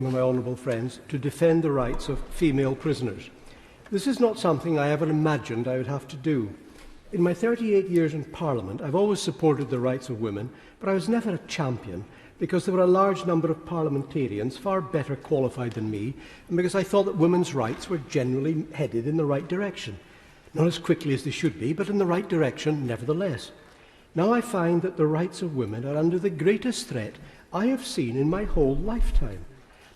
with my honourable friends to defend the rights of female prisoners. This is not something I ever imagined I would have to do. In my 38 years in Parliament, I've always supported the rights of women, but I was never a champion because there were a large number of parliamentarians far better qualified than me, and because I thought that women's rights were generally headed in the right direction. Not as quickly as they should be, but in the right direction nevertheless. Now I find that the rights of women are under the greatest threat I have seen in my whole lifetime.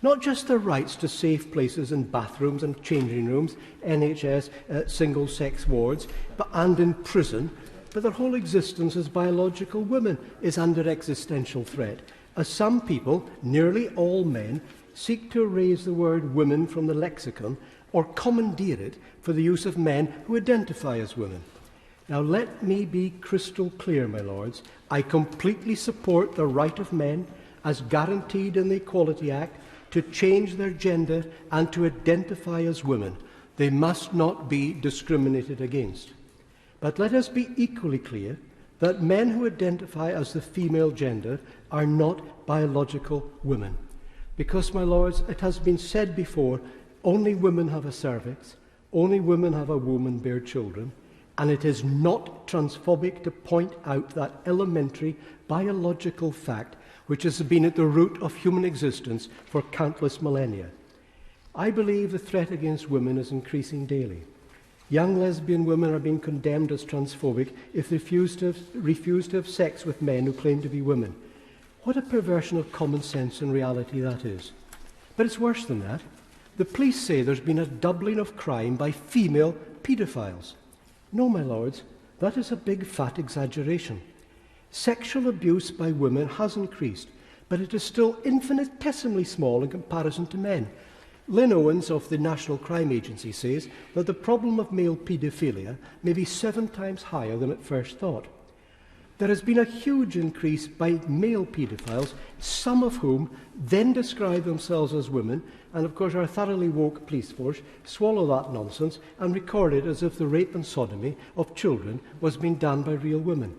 Not just their rights to safe places in bathrooms and changing rooms, NHS single-sex wards, and in prison, but their whole existence as biological women is under existential threat, as some people, nearly all men, seek to erase the word women from the lexicon or commandeer it for the use of men who identify as women. Now let me be crystal clear, my lords. I completely support the right of men, as guaranteed in the Equality Act, to change their gender and to identify as women. They must not be discriminated against. But let us be equally clear that men who identify as the female gender are not biological women. Because, my lords, it has been said before, only women have a cervix, only women have a womb and bear children, and it is not transphobic to point out that elementary biological fact which has been at the root of human existence for countless millennia. I believe the threat against women is increasing daily. Young lesbian women are being condemned as transphobic if they refuse to have sex with men who claim to be women. What a perversion of common sense and reality that is. But it's worse than that. The police say there's been a doubling of crime by female paedophiles. No, my lords, that is a big fat exaggeration. Sexual abuse by women has increased, but it is still infinitesimally small in comparison to men. Lynn Owens of the National Crime Agency says that the problem of male paedophilia may be 7 times higher than at first thought. There has been a huge increase by male paedophiles, some of whom then describe themselves as women, and of course our thoroughly woke police force swallow that nonsense and record it as if the rape and sodomy of children was being done by real women.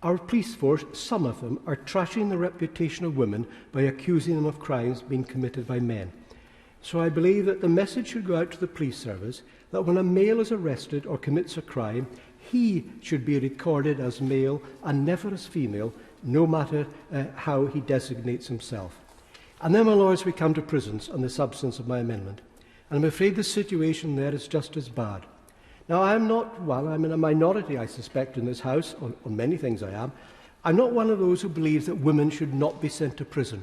Our police force, some of them, are trashing the reputation of women by accusing them of crimes being committed by men. So I believe that the message should go out to the police service that when a male is arrested or commits a crime, he should be recorded as male and never as female, no matter how he designates himself. And then, my lords, we come to prisons and the substance of my amendment. And I'm afraid the situation there is just as bad. Now, I'm in a minority, I suspect, in this House, on many things I am. I'm not one of those who believes that women should not be sent to prison.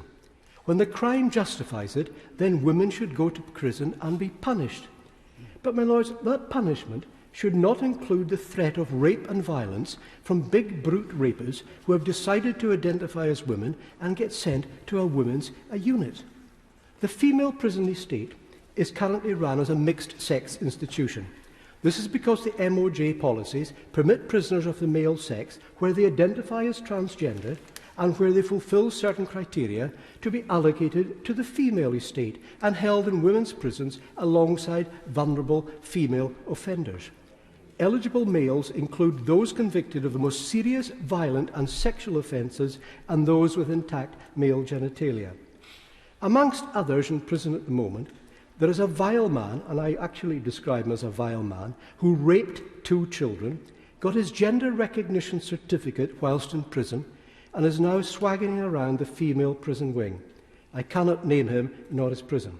When the crime justifies it, then women should go to prison and be punished. But, my lords, that punishment should not include the threat of rape and violence from big brute rapers who have decided to identify as women and get sent to a women's unit. The female prison estate is currently run as a mixed-sex institution. This is because the MOJ policies permit prisoners of the male sex, where they identify as transgender and where they fulfil certain criteria, to be allocated to the female estate and held in women's prisons alongside vulnerable female offenders. Eligible males include those convicted of the most serious, violent and sexual offences and those with intact male genitalia. Amongst others in prison at the moment, there is a vile man, and I actually describe him as a vile man, who raped 2 children, got his gender recognition certificate whilst in prison, and is now swaggering around the female prison wing. I cannot name him nor his prison.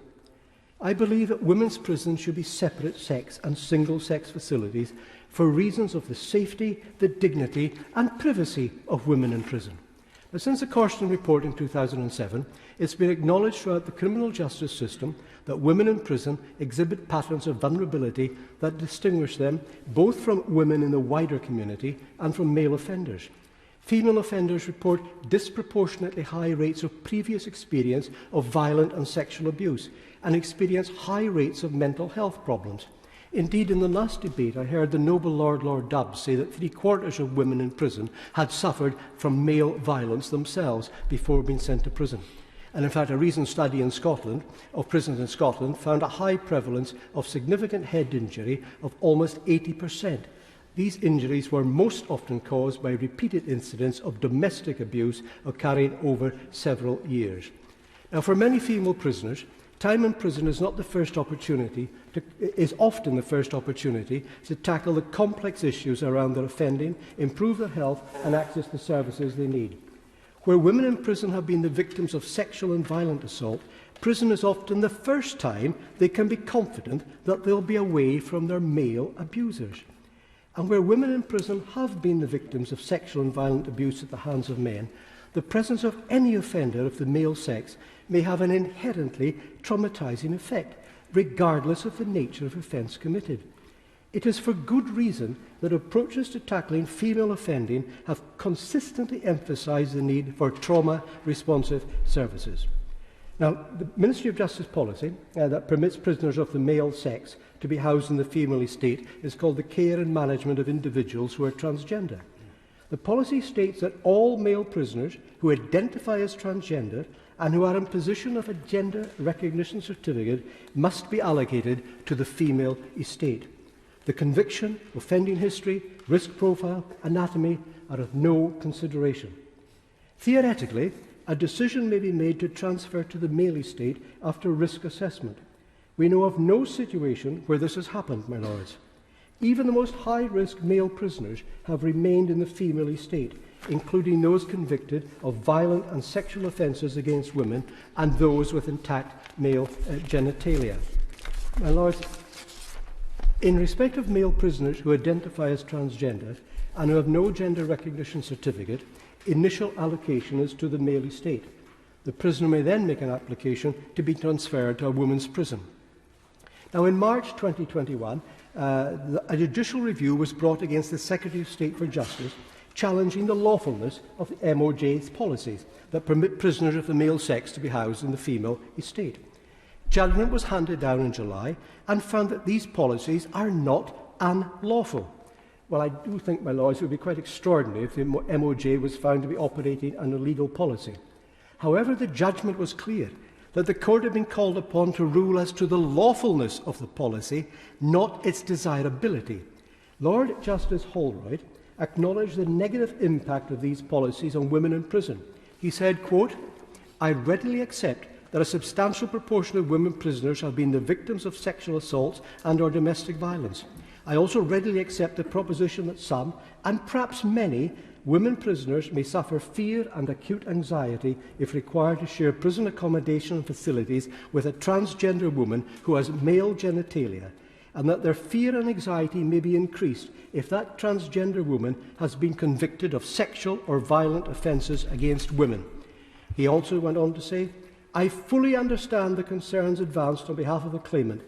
I believe that women's prisons should be separate sex and single-sex facilities for reasons of the safety, the dignity and privacy of women in prison. Now, since the Corsten report in 2007, it's been acknowledged throughout the criminal justice system that women in prison exhibit patterns of vulnerability that distinguish them both from women in the wider community and from male offenders. Female offenders report disproportionately high rates of previous experience of violent and sexual abuse and experience high rates of mental health problems. Indeed, in the last debate, I heard the noble Lord Dubbs say that 3/4 of women in prison had suffered from male violence themselves before being sent to prison. And in fact, a recent study in Scotland, of prisons in Scotland, found a high prevalence of significant head injury of almost 80%. These injuries were most often caused by repeated incidents of domestic abuse occurring over several years. Now, for many female prisoners, time in prison is often the first opportunity to tackle the complex issues around their offending, improve their health and access the services they need. Where women in prison have been the victims of sexual and violent assault, prison is often the first time they can be confident that they'll be away from their male abusers. And where women in prison have been the victims of sexual and violent abuse at the hands of men, the presence of any offender of the male sex may have an inherently traumatising effect, regardless of the nature of offence committed. It is for good reason that approaches to tackling female offending have consistently emphasised the need for trauma-responsive services. Now, the Ministry of Justice policy that permits prisoners of the male sex to be housed in the female estate is called the Care and Management of Individuals who are Transgender. The policy states that all male prisoners who identify as transgender and who are in possession of a gender recognition certificate must be allocated to the female estate. The conviction, offending history, risk profile, anatomy are of no consideration. Theoretically, a decision may be made to transfer to the male estate after risk assessment. We know of no situation where this has happened, my lords. Even the most high-risk male prisoners have remained in the female estate, including those convicted of violent and sexual offences against women and those with intact male genitalia. My lords, in respect of male prisoners who identify as transgender and who have no gender recognition certificate, initial allocation is to the male estate. The prisoner may then make an application to be transferred to a women's prison. Now, in March 2021, a judicial review was brought against the Secretary of State for Justice, challenging the lawfulness of the MOJ's policies that permit prisoners of the male sex to be housed in the female estate. Judgment was handed down in July and found that these policies are not unlawful. Well, I do think, my lords, it would be quite extraordinary if the MOJ was found to be operating an illegal policy. However, the judgment was clear that the court had been called upon to rule as to the lawfulness of the policy, not its desirability. Lord Justice Holroyd acknowledged the negative impact of these policies on women in prison. He said, quote, "I readily accept that a substantial proportion of women prisoners have been the victims of sexual assaults and or domestic violence. I also readily accept the proposition that some, and perhaps many, women prisoners may suffer fear and acute anxiety if required to share prison accommodation and facilities with a transgender woman who has male genitalia, and that their fear and anxiety may be increased if that transgender woman has been convicted of sexual or violent offences against women." He also went on to say, "I fully understand the concerns advanced on behalf of the claimant.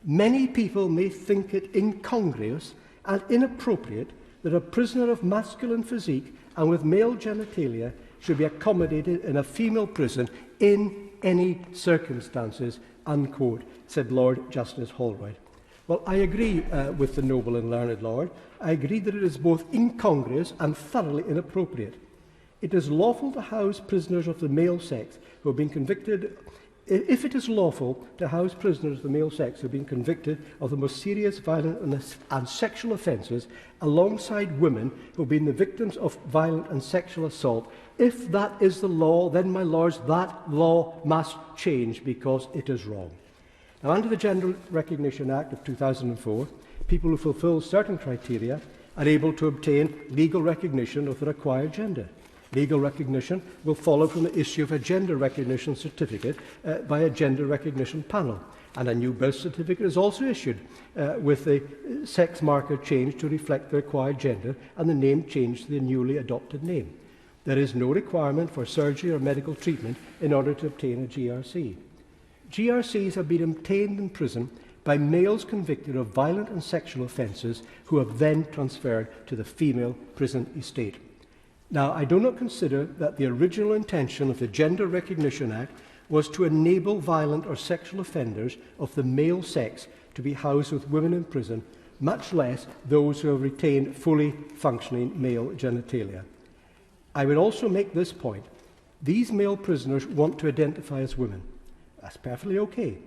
Many people may think it incongruous and inappropriate that a prisoner of masculine physique and with male genitalia should be accommodated in a female prison in any circumstances," unquote, said Lord Justice Holroyd. Well, I agree with the noble and learned Lord. I agree that it is both incongruous and thoroughly inappropriate. It is lawful to house prisoners of the male sex who have been convicted. If it is lawful to house prisoners of the male sex who have been convicted of the most serious violent and sexual offences alongside women who have been the victims of violent and sexual assault, if that is the law, then, my lords, that law must change because it is wrong. Now, under the Gender Recognition Act of 2004, people who fulfil certain criteria are able to obtain legal recognition of their acquired gender. Legal recognition will follow from the issue of a gender recognition certificate by a gender recognition panel, and a new birth certificate is also issued with the sex marker changed to reflect the acquired gender and the name changed to the newly adopted name. There is no requirement for surgery or medical treatment in order to obtain a GRC. GRCs have been obtained in prison by males convicted of violent and sexual offences who have then transferred to the female prison estate. Now, I do not consider that the original intention of the Gender Recognition Act was to enable violent or sexual offenders of the male sex to be housed with women in prison, much less those who have retained fully functioning male genitalia. I would also make this point. These male prisoners want to identify as women. That's perfectly okay.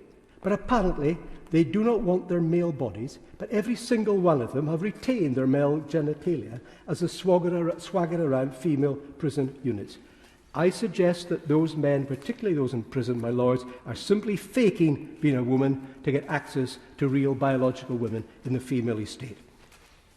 But apparently, they do not want their male bodies, but every single one of them have retained their male genitalia as they swagger around female prison units. I suggest that those men, particularly those in prison, my lords, are simply faking being a woman to get access to real biological women in the female estate.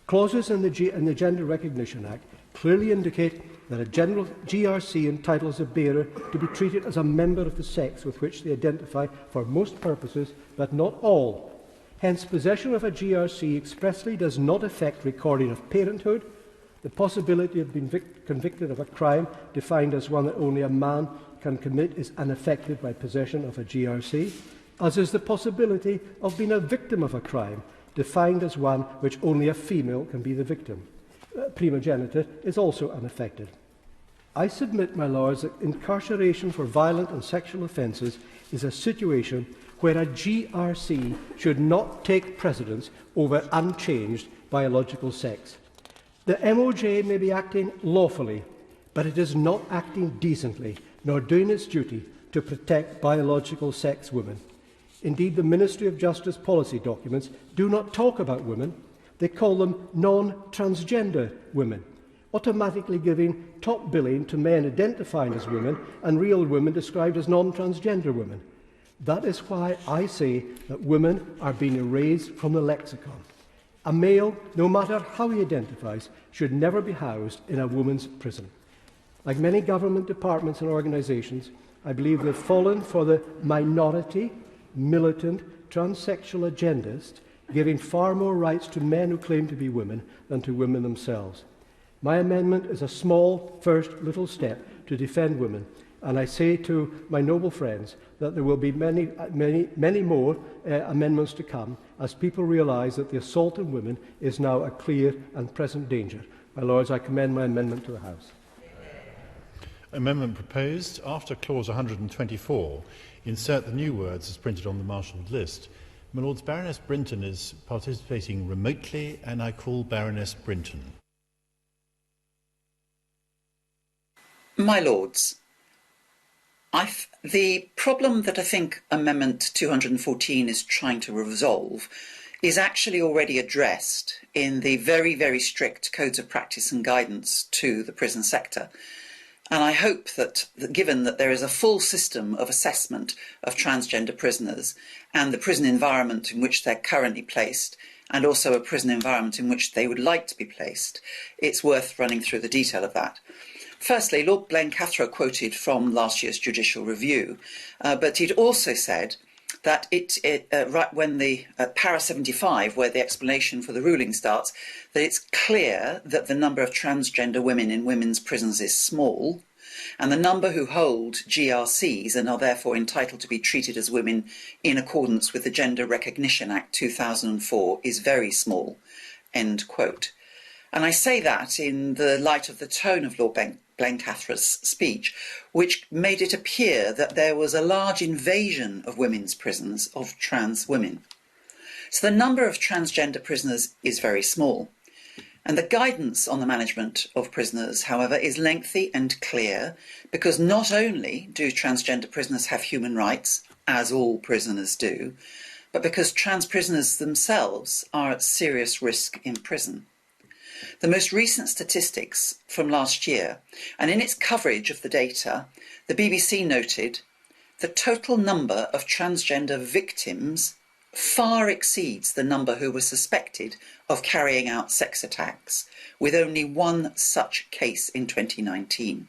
Clauses in the Gender Recognition Act clearly indicate that a general GRC entitles a bearer to be treated as a member of the sex with which they identify for most purposes, but not all. Hence, possession of a GRC expressly does not affect recording of parenthood. The possibility of being convicted of a crime defined as one that only a man can commit is unaffected by possession of a GRC, as is the possibility of being a victim of a crime defined as one which only a female can be the victim. Primogeniture is also unaffected. I submit, my lords, that incarceration for violent and sexual offences is a situation where a GRC should not take precedence over unchanged biological sex. The MOJ may be acting lawfully, but it is not acting decently, nor doing its duty to protect biological sex women. Indeed, the Ministry of Justice policy documents do not talk about women. They call them non-transgender women, automatically giving top billing to men identifying as women and real women described as non-transgender women. That is why I say that women are being erased from the lexicon. A male, no matter how he identifies, should never be housed in a woman's prison. Like many government departments and organisations, I believe they've fallen for the minority, militant, transsexual agendist, giving far more rights to men who claim to be women than to women themselves. My amendment is a small, first little step to defend women, and I say to my noble friends that there will be many more amendments to come as people realise that the assault on women is now a clear and present danger. My Lords, I commend my amendment to the House. Amendment proposed after clause 124. Insert the new words as printed on the marshalled list. My Lords, Baroness Brinton is participating remotely, and I call Baroness Brinton. My Lords, the problem that I think Amendment 214 is trying to resolve is actually already addressed in the very, very strict codes of practice and guidance to the prison sector. And I hope that, given that there is a full system of assessment of transgender prisoners and the prison environment in which they're currently placed, and also a prison environment in which they would like to be placed, it's worth running through the detail of that. Firstly, Lord Blencathra quoted from last year's judicial review, but he'd also said that right when the para 75, where the explanation for the ruling starts, that it's clear that the number of transgender women in women's prisons is small, and the number who hold GRCs and are therefore entitled to be treated as women in accordance with the Gender Recognition Act 2004 is very small, end quote. And I say that in the light of the tone of Lord Blencathra's speech, which made it appear that there was a large invasion of women's prisons of trans women. So the number of transgender prisoners is very small. And the guidance on the management of prisoners, however, is lengthy and clear, because not only do transgender prisoners have human rights, as all prisoners do, but because trans prisoners themselves are at serious risk in prison. The most recent statistics from last year, and in its coverage of the data, the BBC noted the total number of transgender victims far exceeds the number who were suspected of carrying out sex attacks, with only one such case in 2019.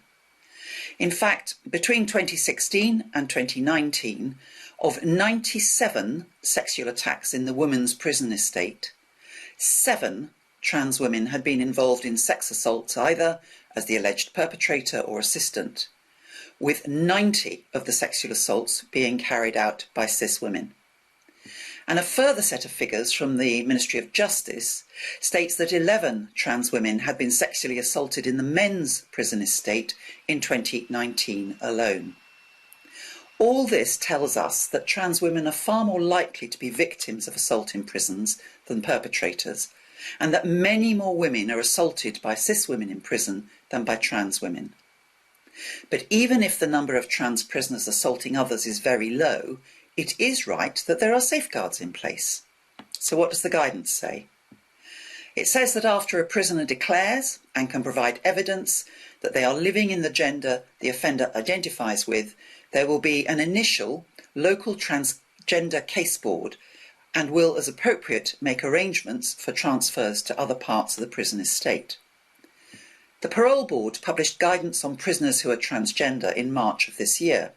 In fact, between 2016 and 2019, of 97 sexual attacks in the women's prison estate, 7 trans women had been involved in sex assaults either as the alleged perpetrator or assistant, with 90 of the sexual assaults being carried out by cis women. And a further set of figures from the Ministry of Justice states that 11 trans women had been sexually assaulted in the men's prison estate in 2019 alone. All this tells us that trans women are far more likely to be victims of assault in prisons than perpetrators, and that many more women are assaulted by cis women in prison than by trans women. But even if the number of trans prisoners assaulting others is very low, it is right that there are safeguards in place. So what does the guidance say? It says that after a prisoner declares and can provide evidence that they are living in the gender the offender identifies with, there will be an initial local transgender case board and will, as appropriate, make arrangements for transfers to other parts of the prison estate. The Parole Board published guidance on prisoners who are transgender in March of this year,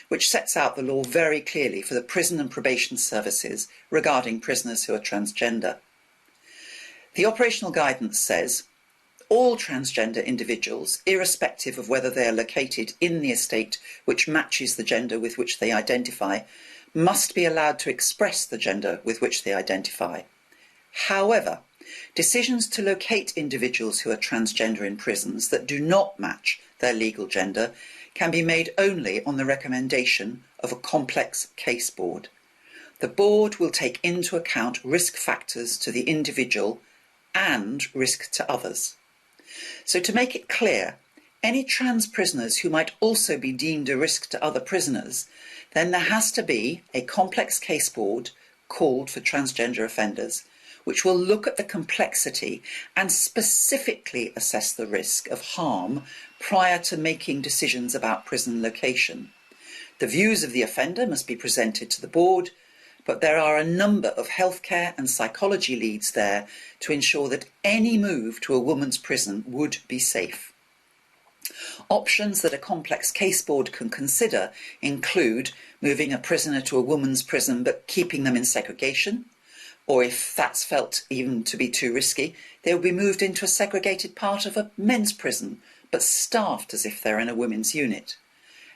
which sets out the law very clearly for the prison and probation services regarding prisoners who are transgender. The operational guidance says all transgender individuals, irrespective of whether they are located in the estate which matches the gender with which they identify, must be allowed to express the gender with which they identify. However, decisions to locate individuals who are transgender in prisons that do not match their legal gender can be made only on the recommendation of a complex case board. The board will take into account risk factors to the individual and risk to others. So to make it clear, any trans prisoners who might also be deemed a risk to other prisoners, then there has to be a complex case board called for transgender offenders, which will look at the complexity and specifically assess the risk of harm prior to making decisions about prison location. The views of the offender must be presented to the board, but there are a number of healthcare and psychology leads there to ensure that any move to a woman's prison would be safe. Options that a complex case board can consider include moving a prisoner to a woman's prison but keeping them in segregation, or if that's felt even to be too risky, they will be moved into a segregated part of a men's prison, but staffed as if they're in a women's unit.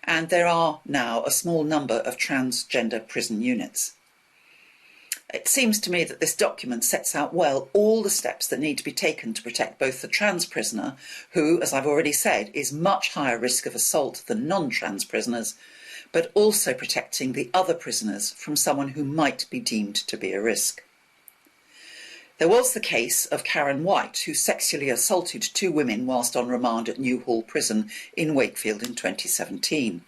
And there are now a small number of transgender prison units. It seems to me that this document sets out well all the steps that need to be taken to protect both the trans prisoner, who, as I've already said, is much higher risk of assault than non-trans prisoners, but also protecting the other prisoners from someone who might be deemed to be a risk. There was the case of Karen White, who sexually assaulted 2 women whilst on remand at New Hall Prison in Wakefield in 2017.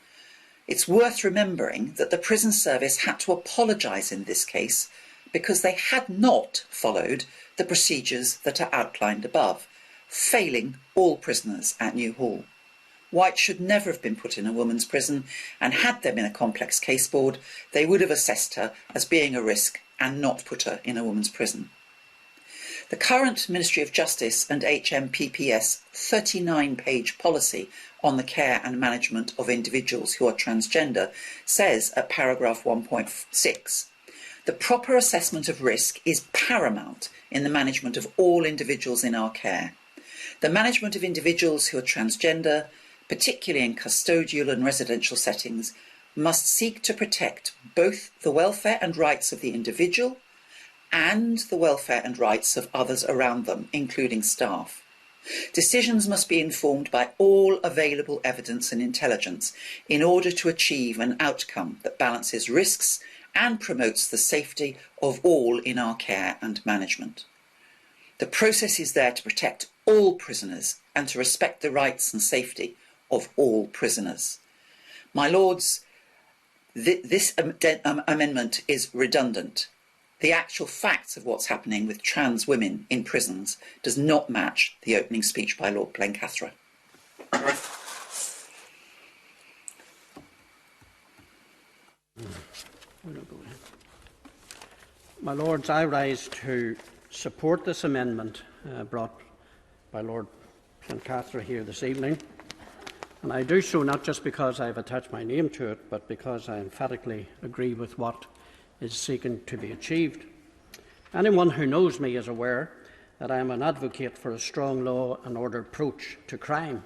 It's worth remembering that the prison service had to apologise in this case because they had not followed the procedures that are outlined above, failing all prisoners at New Hall. White should never have been put in a women's prison, and had there been a complex case board, they would have assessed her as being a risk and not put her in a women's prison. The current Ministry of Justice and HMPPS 39-page policy on the care and management of individuals who are transgender says at paragraph 1.6, the proper assessment of risk is paramount in the management of all individuals in our care. The management of individuals who are transgender, particularly in custodial and residential settings, must seek to protect both the welfare and rights of the individual and the welfare and rights of others around them, including staff. Decisions must be informed by all available evidence and intelligence in order to achieve an outcome that balances risks and promotes the safety of all in our care and management. The process is there to protect all prisoners and to respect the rights and safety of all prisoners. My Lords, this amendment is redundant. The actual facts of what's happening with trans women in prisons does not match the opening speech by Lord Blencathra. My Lords, I rise to support this amendment brought by Lord Blencathra here this evening. And I do so not just because I have attached my name to it, but because I emphatically agree with what is seeking to be achieved. Anyone who knows me is aware that I am an advocate for a strong law and order approach to crime.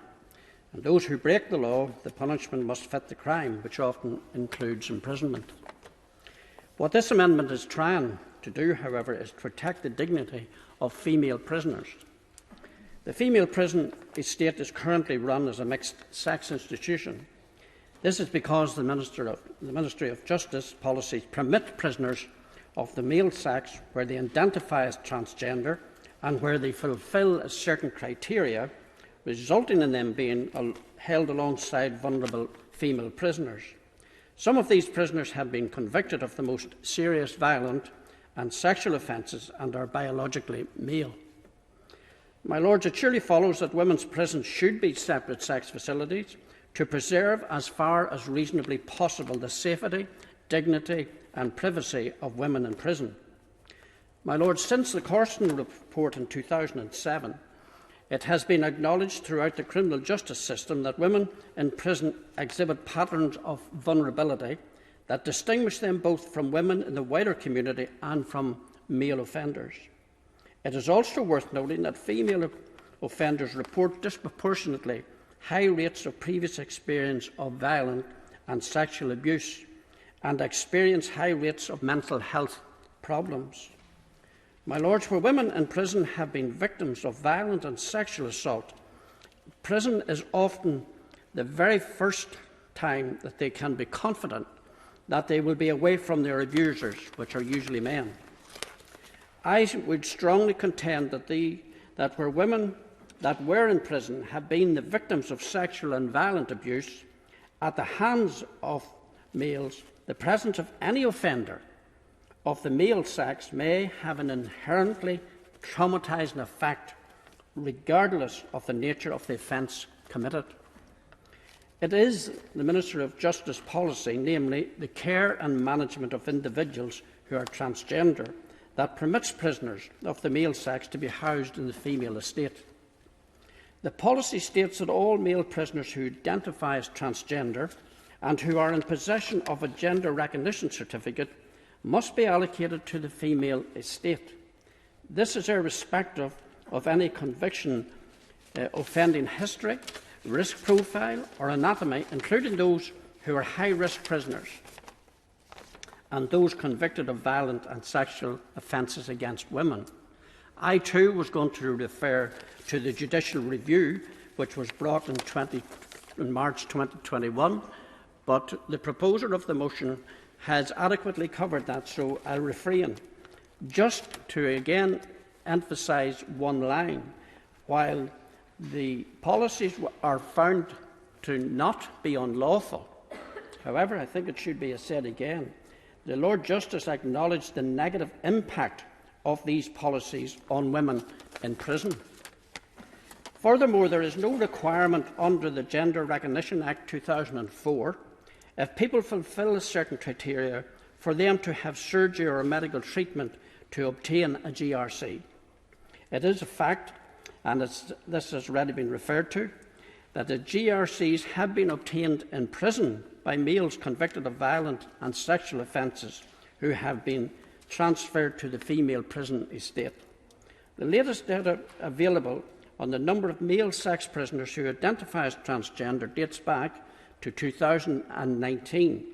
And those who break the law, the punishment must fit the crime, which often includes imprisonment. What this amendment is trying to do, however, is to protect the dignity of female prisoners. The female prison estate is currently run as a mixed-sex institution. This is because the Ministry of Justice policies permit prisoners of the male sex where they identify as transgender and where they fulfil a certain criteria, resulting in them being held alongside vulnerable female prisoners. Some of these prisoners have been convicted of the most serious violent and sexual offences and are biologically male. My Lords, it surely follows that women's prisons should be separate sex facilities to preserve, as far as reasonably possible, the safety, dignity and privacy of women in prison. My Lords, since the Corson report in 2007, it has been acknowledged throughout the criminal justice system that women in prison exhibit patterns of vulnerability that distinguish them both from women in the wider community and from male offenders. It is also worth noting that female offenders report disproportionately high rates of previous experience of violent and sexual abuse and experience high rates of mental health problems. My Lords, where women in prison have been victims of violent and sexual assault, prison is often the very first time that they can be confident that they will be away from their abusers, which are usually men. I would strongly contend that where women that were in prison have been the victims of sexual and violent abuse at the hands of males, the presence of any offender of the male sex may have an inherently traumatising effect, regardless of the nature of the offence committed. It is the Minister of Justice policy, namely the care and management of individuals who are transgender, that permits prisoners of the male sex to be housed in the female estate. The policy states that all male prisoners who identify as transgender and who are in possession of a gender recognition certificate must be allocated to the female estate. This is irrespective of any conviction, offending history, risk profile or anatomy, including those who are high-risk prisoners and those convicted of violent and sexual offences against women. I too was going to refer to the judicial review which was brought in March 2021, but the proposer of the motion has adequately covered that, so I'll refrain. Just to again emphasise one line, while the policies are found to not be unlawful, however, I think it should be said again, the Lord Justice acknowledged the negative impact of these policies on women in prison. Furthermore, there is no requirement under the Gender Recognition Act 2004, if people fulfil certain criteria, for them to have surgery or medical treatment to obtain a GRC. It is a fact, and this has already been referred to, that the GRCs have been obtained in prison by males convicted of violent and sexual offences who have been transferred to the female prison estate. The latest data available on the number of male sex prisoners who identify as transgender dates back to 2019.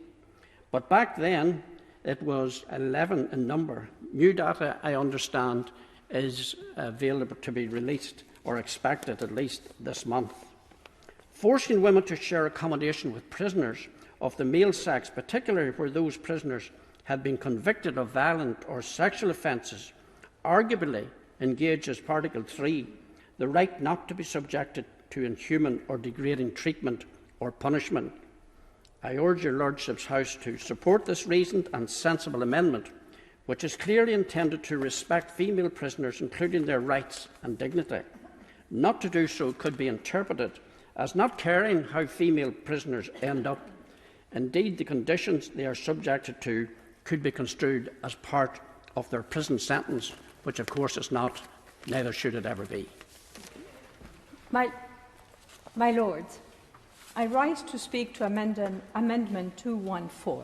But back then, it was 11 in number. New data, I understand, is available to be released, or expected at least this month. Forcing women to share accommodation with prisoners of the male sex, particularly where those prisoners have been convicted of violent or sexual offences, arguably engages Article 3, the right not to be subjected to inhuman or degrading treatment or punishment. I urge your Lordship's House to support this reasoned and sensible amendment, which is clearly intended to respect female prisoners, including their rights and dignity. Not to do so could be interpreted as not caring how female prisoners end up. Indeed, the conditions they are subjected to could be construed as part of their prison sentence, which of course is not, neither should it ever be. My Lords, I rise to speak to Amendment 214.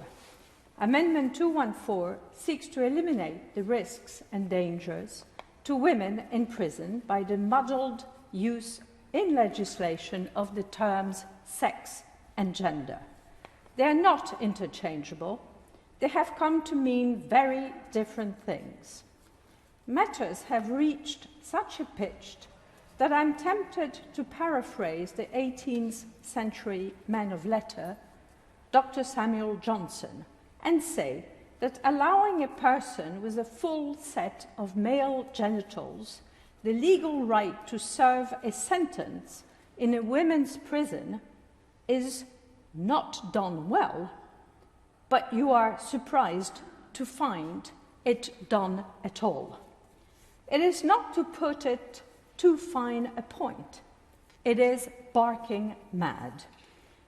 Amendment 214 seeks to eliminate the risks and dangers to women in prison by the muddled use in legislation of the terms sex and gender. They are not interchangeable. They have come to mean very different things. Matters have reached such a pitch that I'm tempted to paraphrase the 18th century man of letters, Dr. Samuel Johnson, and say that allowing a person with a full set of male genitals the legal right to serve a sentence in a women's prison is not done well, but you are surprised to find it done at all. It is not, to put it too fine a point. It is barking mad.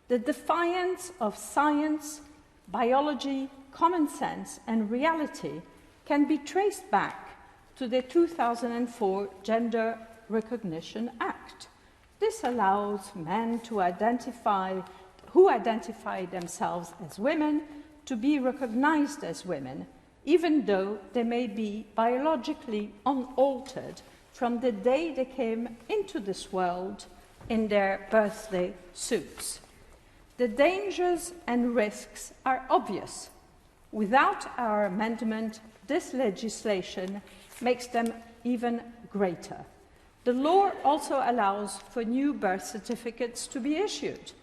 The defiance of science, biology, common sense, and reality can be traced back to the 2004 Gender Recognition Act. This allows men who identify themselves as women to be recognized as women, even though they may be biologically unaltered from the day they came into this world in their birthday suits. The dangers and risks are obvious. Without our amendment, this legislation makes them even greater. The law also allows for new birth certificates to be issued.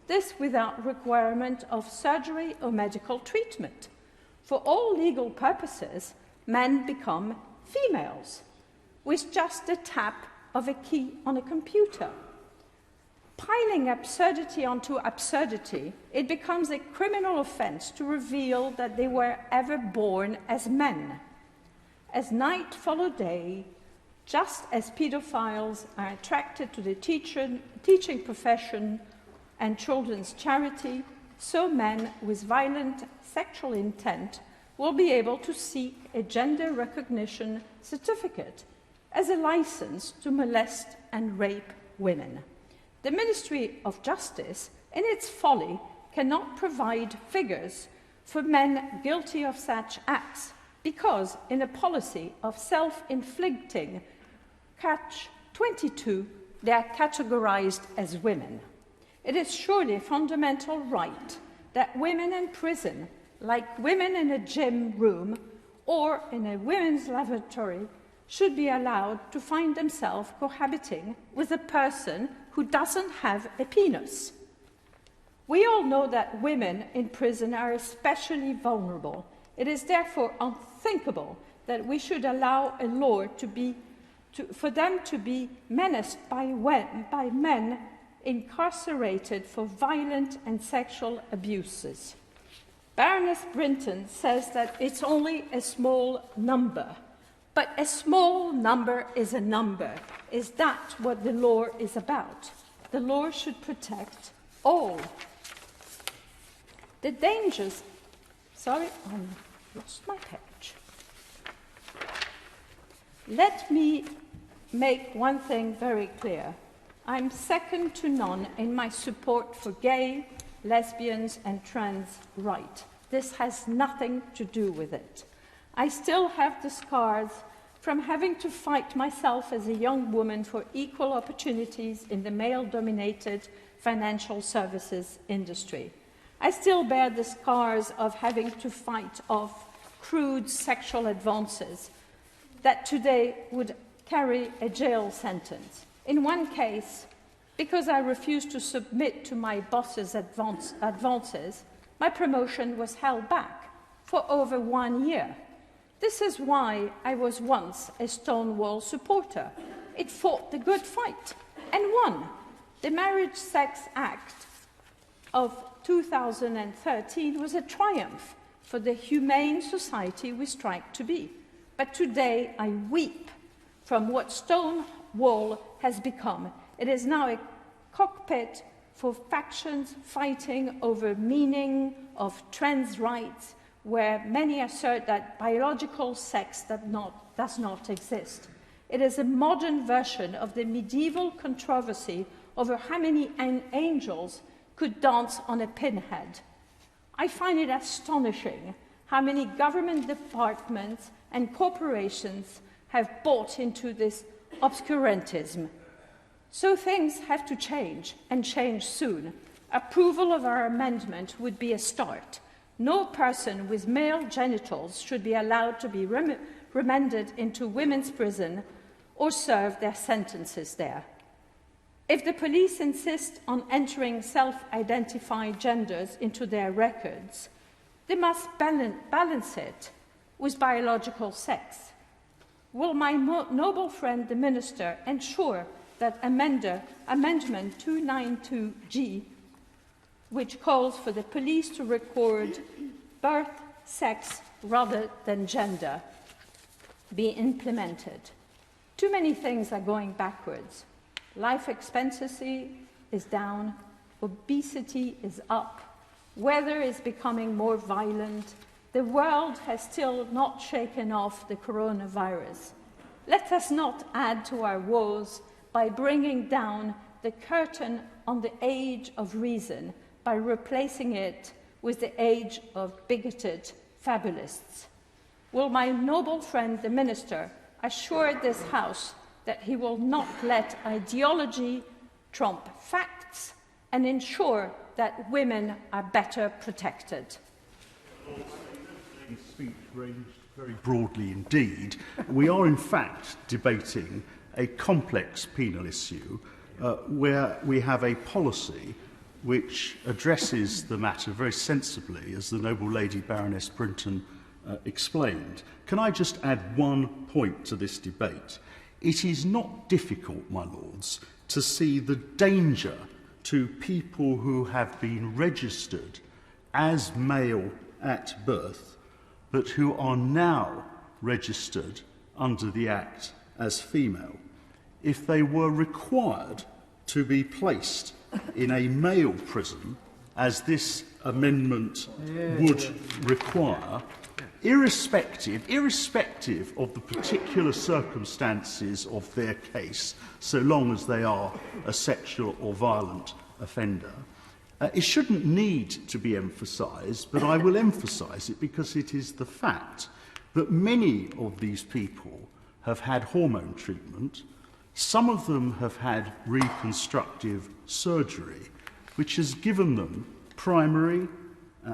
This without requirement of surgery or medical treatment. For all legal purposes, men become females with just the tap of a key on a computer. Piling absurdity onto absurdity, it becomes a criminal offence to reveal that they were ever born as men. As night followed day, just as paedophiles are attracted to the teaching profession and children's charity, so men with violent sexual intent will be able to seek a gender recognition certificate as a license to molest and rape women. The Ministry of Justice, in its folly, cannot provide figures for men guilty of such acts because, in a policy of self-inflicting catch-22, they are categorized as women. It is surely a fundamental right that women in prison, like women in a gym room or in a women's lavatory, should be allowed to find themselves cohabiting with a person who doesn't have a penis. We all know that women in prison are especially vulnerable. It is therefore unthinkable that we should allow a law for them to be menaced by men incarcerated for violent and sexual abuses. Baroness Brinton says that it's only a small number. But a small number is a number. Is that what the law is about? The law should protect all. The dangers... Sorry, I lost my page. Let me make one thing very clear. I'm second to none in my support for gay, lesbians, and trans rights. This has nothing to do with it. I still have the scars from having to fight myself as a young woman for equal opportunities in the male-dominated financial services industry. I still bear the scars of having to fight off crude sexual advances that today would carry a jail sentence. In one case, because I refused to submit to my boss's advances, my promotion was held back for over 1 year. This is why I was once a Stonewall supporter. It fought the good fight and won. The Marriage Sex Act of 2013 was a triumph for the humane society we strive to be. But today I weep from what Stonewall has become. It is now a cockpit for factions fighting over meaning of trans rights, where many assert that biological sex does not exist. It is a modern version of the medieval controversy over how many angels could dance on a pinhead. I find it astonishing how many government departments and corporations have bought into this obscurantism. So things have to change, and change soon. Approval of our amendment would be a start. No person with male genitals should be allowed to be remanded into women's prison or serve their sentences there. If the police insist on entering self-identified genders into their records, they must balance it with biological sex. Will my noble friend the Minister ensure that Amendment 214D, which calls for the police to record birth, sex rather than gender, be implemented? Too many things are going backwards. Life expectancy is down, obesity is up, weather is becoming more violent, the world has still not shaken off the coronavirus. Let us not add to our woes by bringing down the curtain on the age of reason by replacing it with the age of bigoted fabulists. Will my noble friend the Minister assure this House that he will not let ideology trump facts and ensure that women are better protected? Speech ranged very broadly indeed. We are in fact debating a complex penal issue where we have a policy which addresses the matter very sensibly, as the noble lady Baroness Brinton explained. Can I just add one point to this debate? It is not difficult, my lords, to see the danger to people who have been registered as male at birth, but who are now registered under the Act as female, if they were required to be placed in a male prison, as this amendment would require, irrespective of the particular circumstances of their case, so long as they are a sexual or violent offender. It shouldn't need to be emphasised, but I will emphasise it because it is the fact that many of these people have had hormone treatment. Some of them have had reconstructive surgery, which has given them primary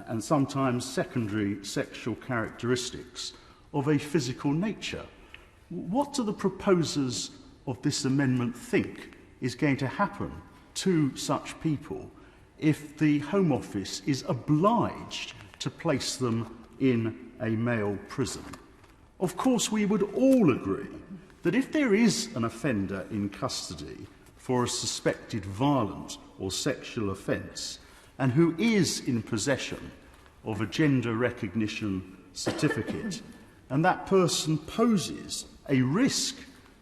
and sometimes secondary sexual characteristics of a physical nature. What do the proposers of this amendment think is going to happen to such people if the Home Office is obliged to place them in a male prison? Of course, we would all agree that if there is an offender in custody for a suspected violent or sexual offence and who is in possession of a gender recognition certificate, and that person poses a risk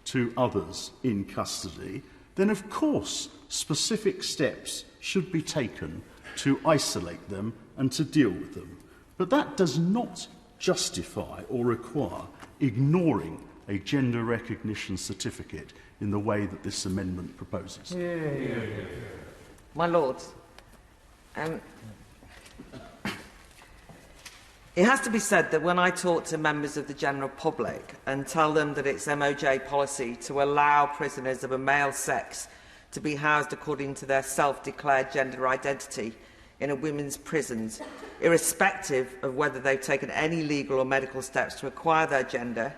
to others in custody, then of course specific steps should be taken to isolate them and to deal with them. But that does not justify or require ignoring a gender recognition certificate in the way that this amendment proposes. My Lords, it has to be said that when I talk to members of the general public and tell them that it's MOJ policy to allow prisoners of a male sex to be housed according to their self-declared gender identity in a women's prisons, irrespective of whether they've taken any legal or medical steps to acquire their gender,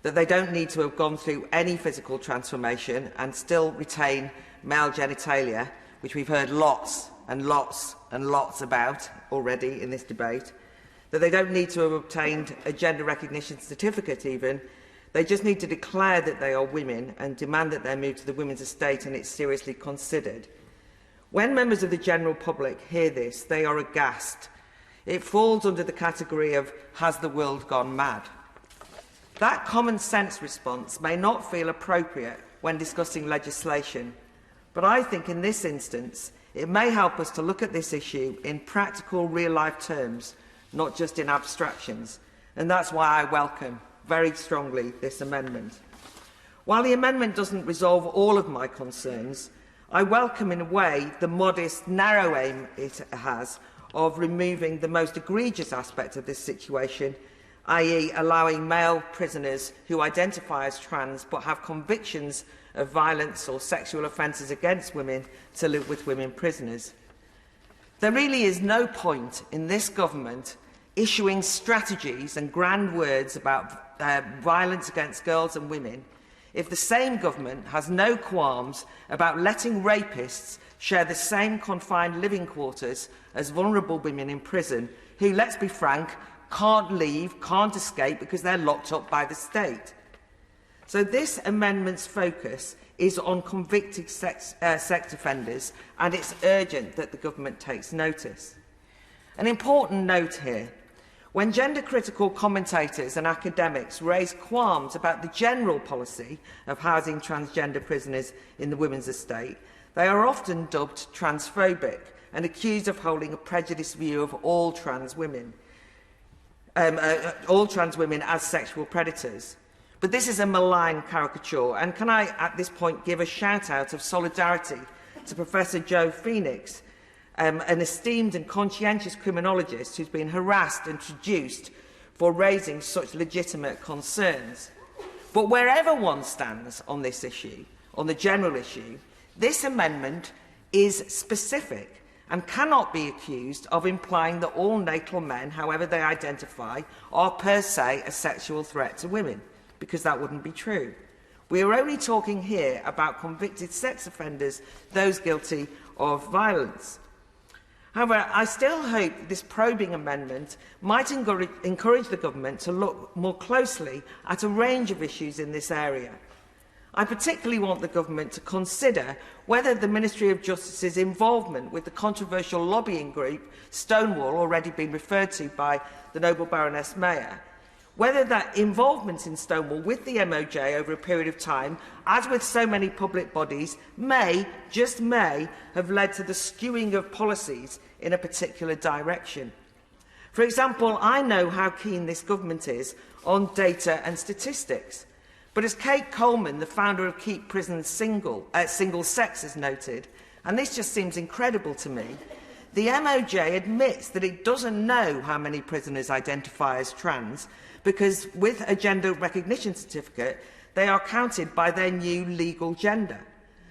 that they don't need to have gone through any physical transformation and still retain male genitalia, which we've heard lots and lots and lots about already in this debate, that they don't need to have obtained a gender recognition certificate even. They just need to declare that they are women and demand that they're moved to the women's estate and it's seriously considered. When members of the general public hear this, they are aghast. It falls under the category of, has the world gone mad? That common sense response may not feel appropriate when discussing legislation, but I think in this instance it may help us to look at this issue in practical real-life terms, not just in abstractions, and that's why I welcome very strongly this amendment. While the amendment doesn't resolve all of my concerns, I welcome in a way the modest, narrow aim it has of removing the most egregious aspect of this situation, i.e. allowing male prisoners who identify as trans but have convictions of violence or sexual offences against women to live with women prisoners. There really is no point in this government issuing strategies and grand words about violence against girls and women if the same government has no qualms about letting rapists share the same confined living quarters as vulnerable women in prison who, let's be frank, can't leave, can't escape because they're locked up by the state. So this amendment's focus is on convicted sex offenders, and it's urgent that the government takes notice. An important note here. When gender-critical commentators and academics raise qualms about the general policy of housing transgender prisoners in the women's estate, they are often dubbed transphobic and accused of holding a prejudiced view of all trans women as sexual predators. But this is a malign caricature, and can I at this point give a shout-out of solidarity to Professor Joe Phoenix, an esteemed and conscientious criminologist who's been harassed and traduced for raising such legitimate concerns. But wherever one stands on this issue, on the general issue, this amendment is specific and cannot be accused of implying that all natal men, however they identify, are per se a sexual threat to women, because that wouldn't be true. We are only talking here about convicted sex offenders, those guilty of violence. However, I still hope this probing amendment might encourage the government to look more closely at a range of issues in this area. I particularly want the government to consider whether the Ministry of Justice's involvement with the controversial lobbying group Stonewall, already been referred to by the Noble Baroness Mayer, whether that involvement in Stonewall with the MOJ over a period of time, as with so many public bodies, may, just may, have led to the skewing of policies in a particular direction. For example, I know how keen this government is on data and statistics. But as Kate Coleman, the founder of Keep Prisons Single Sex, has noted, and this just seems incredible to me, the MOJ admits that it doesn't know how many prisoners identify as trans, because with a gender recognition certificate, they are counted by their new legal gender.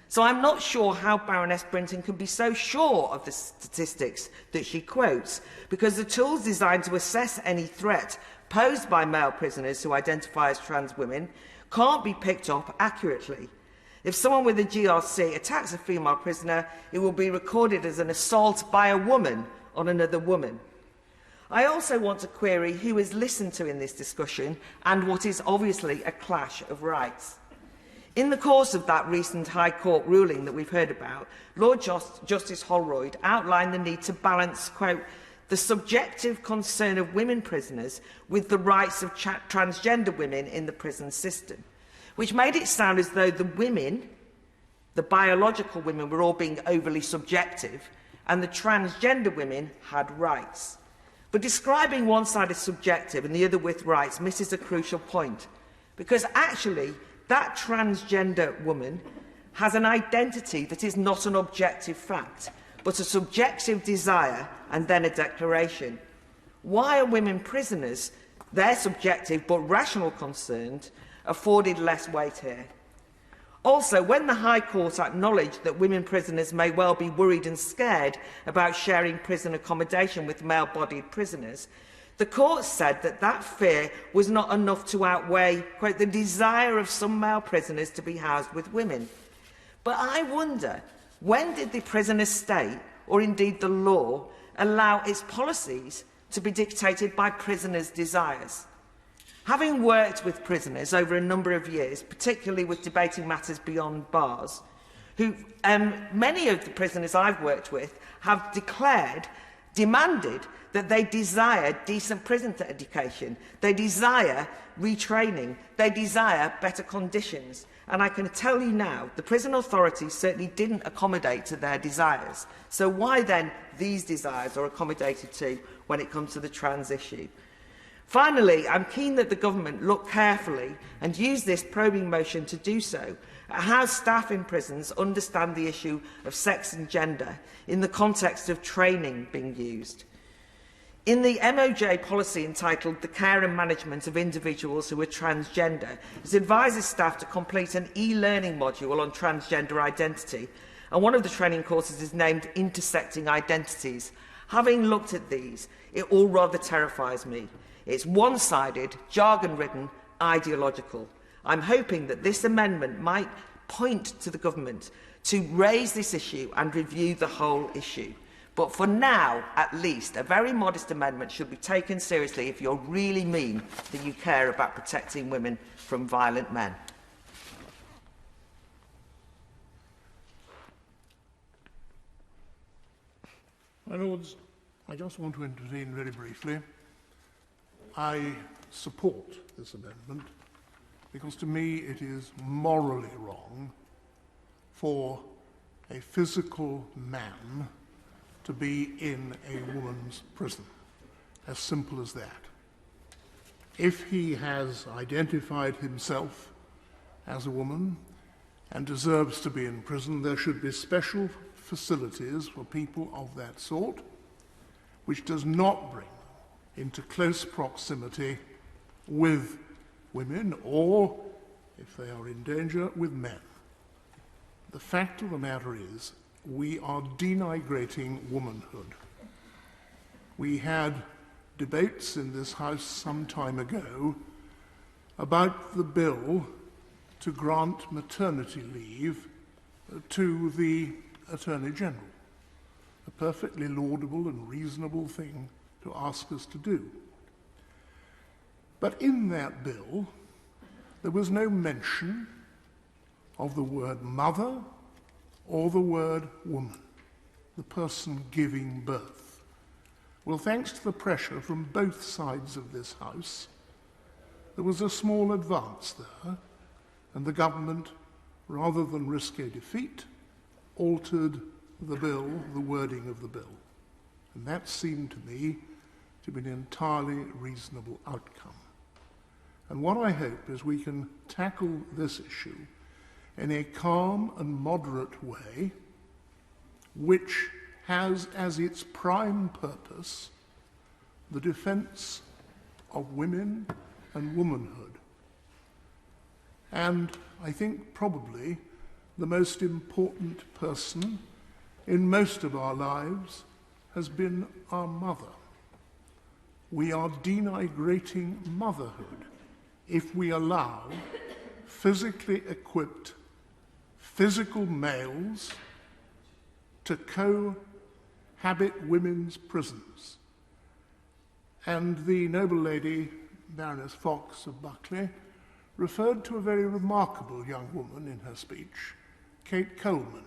So I'm not sure how Baroness Brinton can be so sure of the statistics that she quotes, because the tools designed to assess any threat posed by male prisoners who identify as trans women can't be picked up accurately. If someone with a GRC attacks a female prisoner, it will be recorded as an assault by a woman on another woman. I also want to query who is listened to in this discussion and what is obviously a clash of rights. In the course of that recent High Court ruling that we've heard about, Lord Justice Holroyd outlined the need to balance, quote, the subjective concern of women prisoners with the rights of transgender women in the prison system, which made it sound as though the women, the biological women, were all being overly subjective and the transgender women had rights. But describing one side as subjective and the other with rights misses a crucial point, because actually that transgender woman has an identity that is not an objective fact, but a subjective desire and then a declaration. Why are women prisoners, their subjective but rational concerns, afforded less weight here? Also, when the High Court acknowledged that women prisoners may well be worried and scared about sharing prison accommodation with male-bodied prisoners, the court said that that fear was not enough to outweigh, quote, the desire of some male prisoners to be housed with women. But I wonder, when did the prison estate, or indeed the law, allow its policies to be dictated by prisoners' desires? Having worked with prisoners over a number of years, particularly with debating matters beyond bars, who many of the prisoners I've worked with have demanded that they desire decent prison education, they desire retraining, they desire better conditions. And I can tell you now, the prison authorities certainly didn't accommodate to their desires. So why then these desires are accommodated to when it comes to the trans issue? Finally, I'm keen that the government look carefully and use this probing motion to do so at how staff in prisons understand the issue of sex and gender in the context of training being used. In the MOJ policy entitled The Care and Management of Individuals Who are Transgender, it advises staff to complete an e-learning module on transgender identity, and one of the training courses is named Intersecting Identities. Having looked at these, it all rather terrifies me. It's one-sided, jargon-ridden, ideological. I'm hoping that this amendment might point to the government to raise this issue and review the whole issue. But for now, at least, a very modest amendment should be taken seriously if you really mean that you care about protecting women from violent men. My Lords, I just want to intervene very briefly. I support this amendment because to me it is morally wrong for a physical man to be in a woman's prison. As simple as that. If he has identified himself as a woman and deserves to be in prison, there should be special facilities for people of that sort, which does not bring them into close proximity with women or, if they are in danger, with men. The fact of the matter is, we are denigrating womanhood. We had debates in this House some time ago about the bill to grant maternity leave to the Attorney General, a perfectly laudable and reasonable thing to ask us to do. But in that bill, there was no mention of the word mother or the word woman, the person giving birth. Well, thanks to the pressure from both sides of this House, there was a small advance there, and the government, rather than risk a defeat, altered the bill, the wording of the bill. And that seemed to me to be an entirely reasonable outcome. And what I hope is we can tackle this issue in a calm and moderate way, which has as its prime purpose the defence of women and womanhood. And I think probably the most important person in most of our lives has been our mother. We are denigrating motherhood if we allow physically equipped physical males to cohabit women's prisons. And the noble lady, Baroness Fox of Buckley, referred to a very remarkable young woman in her speech, Kate Coleman.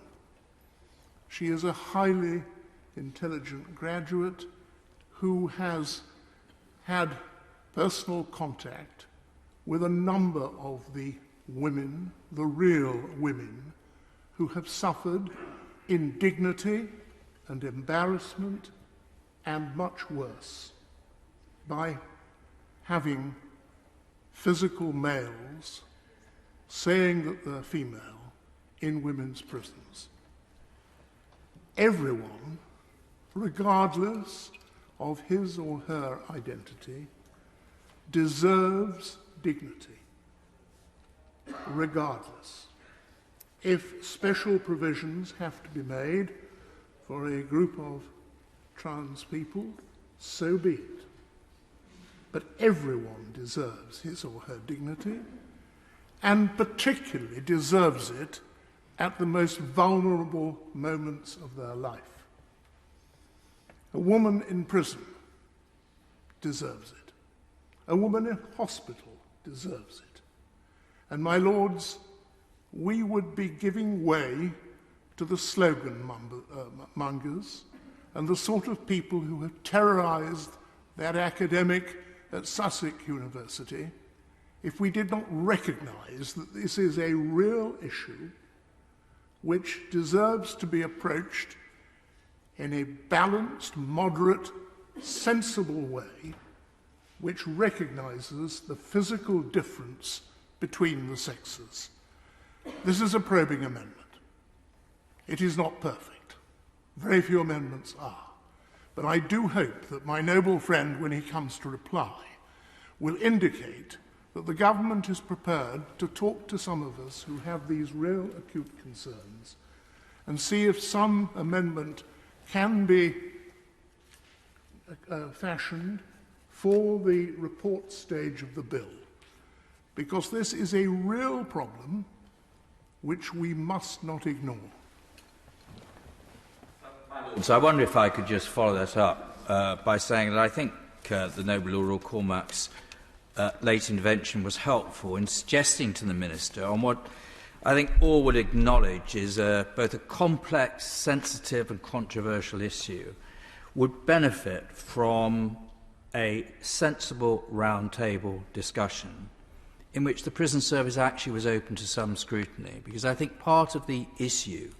She is a highly intelligent graduate who has had personal contact with a number of the women, the real women, who have suffered indignity and embarrassment and much worse by having physical males saying that they're female in women's prisons. Everyone, regardless of his or her identity, deserves dignity, regardless. If special provisions have to be made for a group of trans people, so be it. But everyone deserves his or her dignity, and particularly deserves it at the most vulnerable moments of their life. A woman in prison deserves it. A woman in hospital deserves it. And my lords, we would be giving way to the slogan mongers and the sort of people who have terrorized that academic at Sussex University if we did not recognize that this is a real issue which deserves to be approached in a balanced, moderate, sensible way which recognizes the physical difference between the sexes. This is a probing amendment. It is not perfect. Very few amendments are. But I do hope that my noble friend, when he comes to reply, will indicate that the government is prepared to talk to some of us who have these real acute concerns and see if some amendment can be fashioned for the report stage of the bill, because this is a real problem which we must not ignore. So I wonder if I could just follow that up by saying that I think the Noble Lord Cormac's late intervention was helpful in suggesting to the Minister on what I think all would acknowledge is both a complex, sensitive and controversial issue would benefit from a sensible round-table discussion in which the prison service actually was open to some scrutiny, because I think part of the issue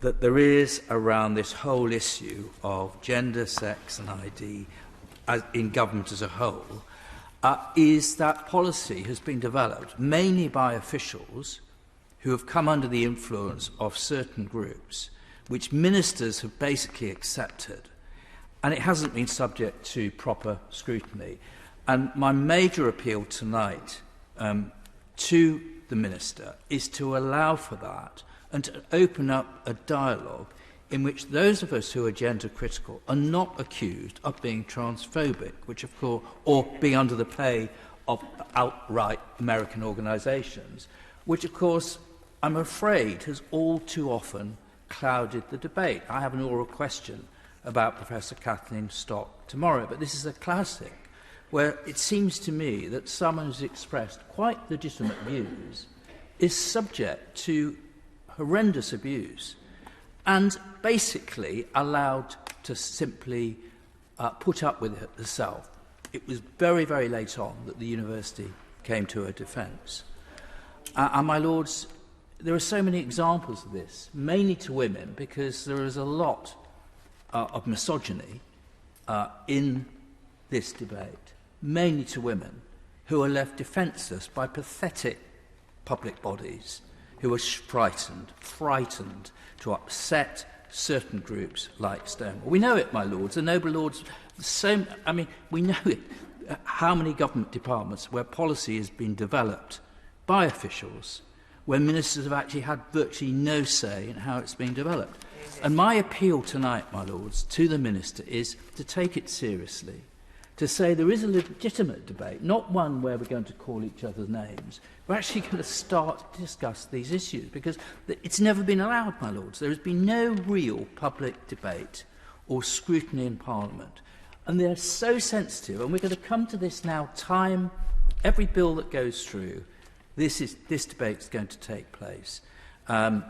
that there is around this whole issue of gender, sex and ID in government as a whole is that policy has been developed mainly by officials who have come under the influence of certain groups, which ministers have basically accepted, and it hasn't been subject to proper scrutiny. And my major appeal tonight to the Minister is to allow for that and to open up a dialogue in which those of us who are gender critical are not accused of being transphobic, which of course, or being under the pay of outright American organisations, which of course I'm afraid has all too often clouded the debate. I have an oral question about Professor Kathleen Stock tomorrow, but this is a classic where it seems to me that someone who's expressed quite legitimate views is subject to horrendous abuse and basically allowed to simply put up with it herself. It was very, very late on that the university came to her defence. And my lords, there are so many examples of this, mainly to women, because there is a lot of misogyny in this debate, mainly to women, who are left defenceless by pathetic public bodies who are frightened to upset certain groups like Stonewall. We know it, my lords, the noble lords. We know it. How many government departments where policy has been developed by officials, where ministers have actually had virtually no say in how it's being developed. And my appeal tonight, my lords, to the Minister is to take it seriously, to say there is a legitimate debate, not one where we're going to call each other's names. We're actually going to start to discuss these issues, because it's never been allowed, my lords. There has been no real public debate or scrutiny in Parliament. And they're so sensitive, and we're going to come to this now every bill that goes through, this debate is going to take place. And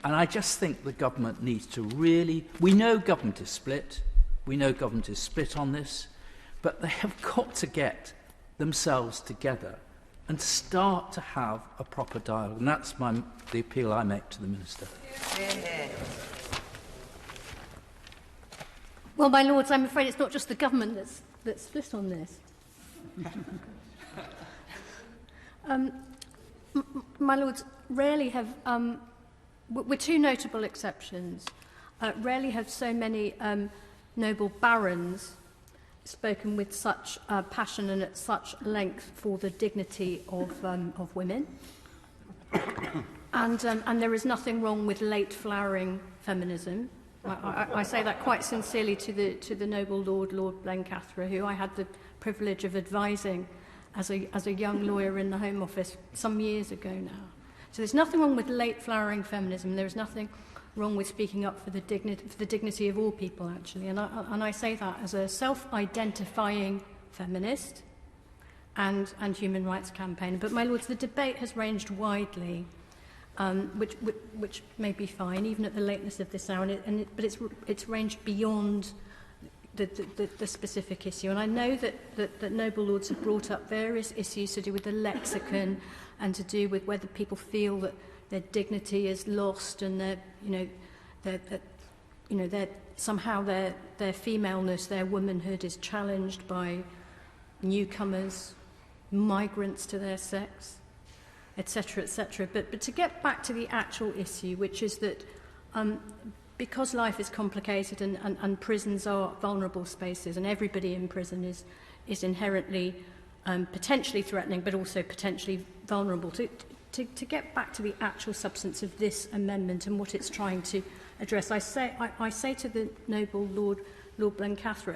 I just think the government needs to really... We know government is split. We know government is split on this. But they have got to get themselves together and start to have a proper dialogue. And that's the appeal I make to the Minister. Well, my lords, I'm afraid it's not just the government that's split on this. My lords, rarely have, with two notable exceptions, rarely have so many noble barons spoken with such passion and at such length for the dignity of women. And there is nothing wrong with late flowering feminism. I say that quite sincerely to the noble Lord Blencathra, who I had the privilege of advising as a young lawyer in the Home Office some years ago now. So there's nothing wrong with late flowering feminism. There is nothing wrong with speaking up for the dignity of all people, actually. And I say that as a self-identifying feminist and human rights campaigner. But, my lords, the debate has ranged widely, which may be fine, even at the lateness of this hour. But it's ranged beyond the specific issue. And I know that noble lords have brought up various issues to do with the lexicon and to do with whether people feel that their dignity is lost and somehow their femaleness, their womanhood is challenged by newcomers, migrants to their sex, etc., etc. But to get back to the actual issue, which is that because life is complicated and prisons are vulnerable spaces, and everybody in prison is inherently potentially threatening, but also potentially vulnerable, to get back to the actual substance of this amendment and what it's trying to address, I say to the noble Lord Blencathra,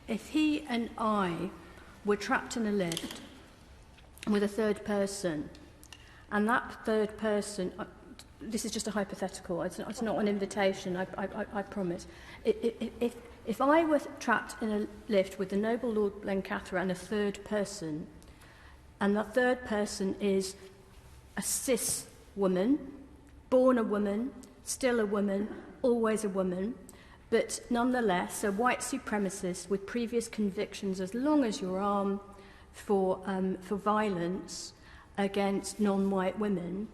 if he and I were trapped in a lift with a third person, and that third person, this is just a hypothetical, it's not an invitation, I promise. If I were trapped in a lift with the noble Lord Blencathra and a third person, and that third person is a cis woman, born a woman, still a woman, always a woman, But nonetheless, a white supremacist with previous convictions, as long as you're armed for violence against non-white women,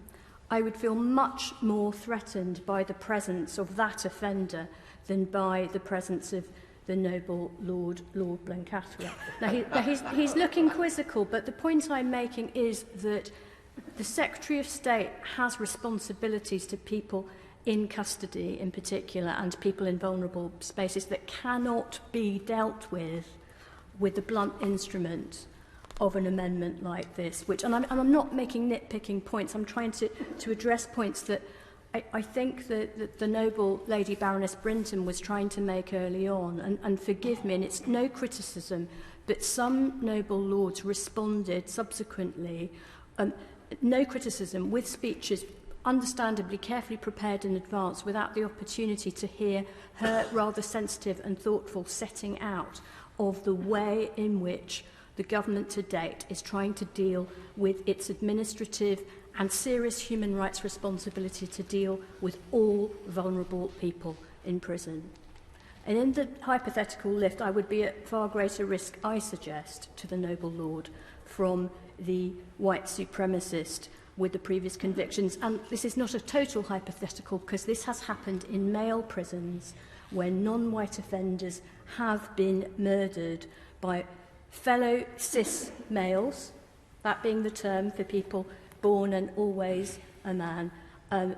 I would feel much more threatened by the presence of that offender than by the presence of the noble Lord Blencathra. Now, he's looking quizzical, but the point I'm making is that the Secretary of State has responsibilities to people in custody in particular and people in vulnerable spaces that cannot be dealt with the blunt instrument of an amendment like this, which, and I'm not making nitpicking points, I'm trying to address points that I think that the noble Lady Baroness Brinton was trying to make early on, and forgive me, and it's no criticism, but some noble lords responded subsequently, no criticism, with speeches understandably carefully prepared in advance without the opportunity to hear her rather sensitive and thoughtful setting out of the way in which the government to date is trying to deal with its administrative and serious human rights responsibility to deal with all vulnerable people in prison. And in the hypothetical lift, I would be at far greater risk, I suggest, to the noble lord from the white supremacist with the previous convictions. And this is not a total hypothetical, because this has happened in male prisons where non-white offenders have been murdered by fellow cis males, that being the term for people born and always a man,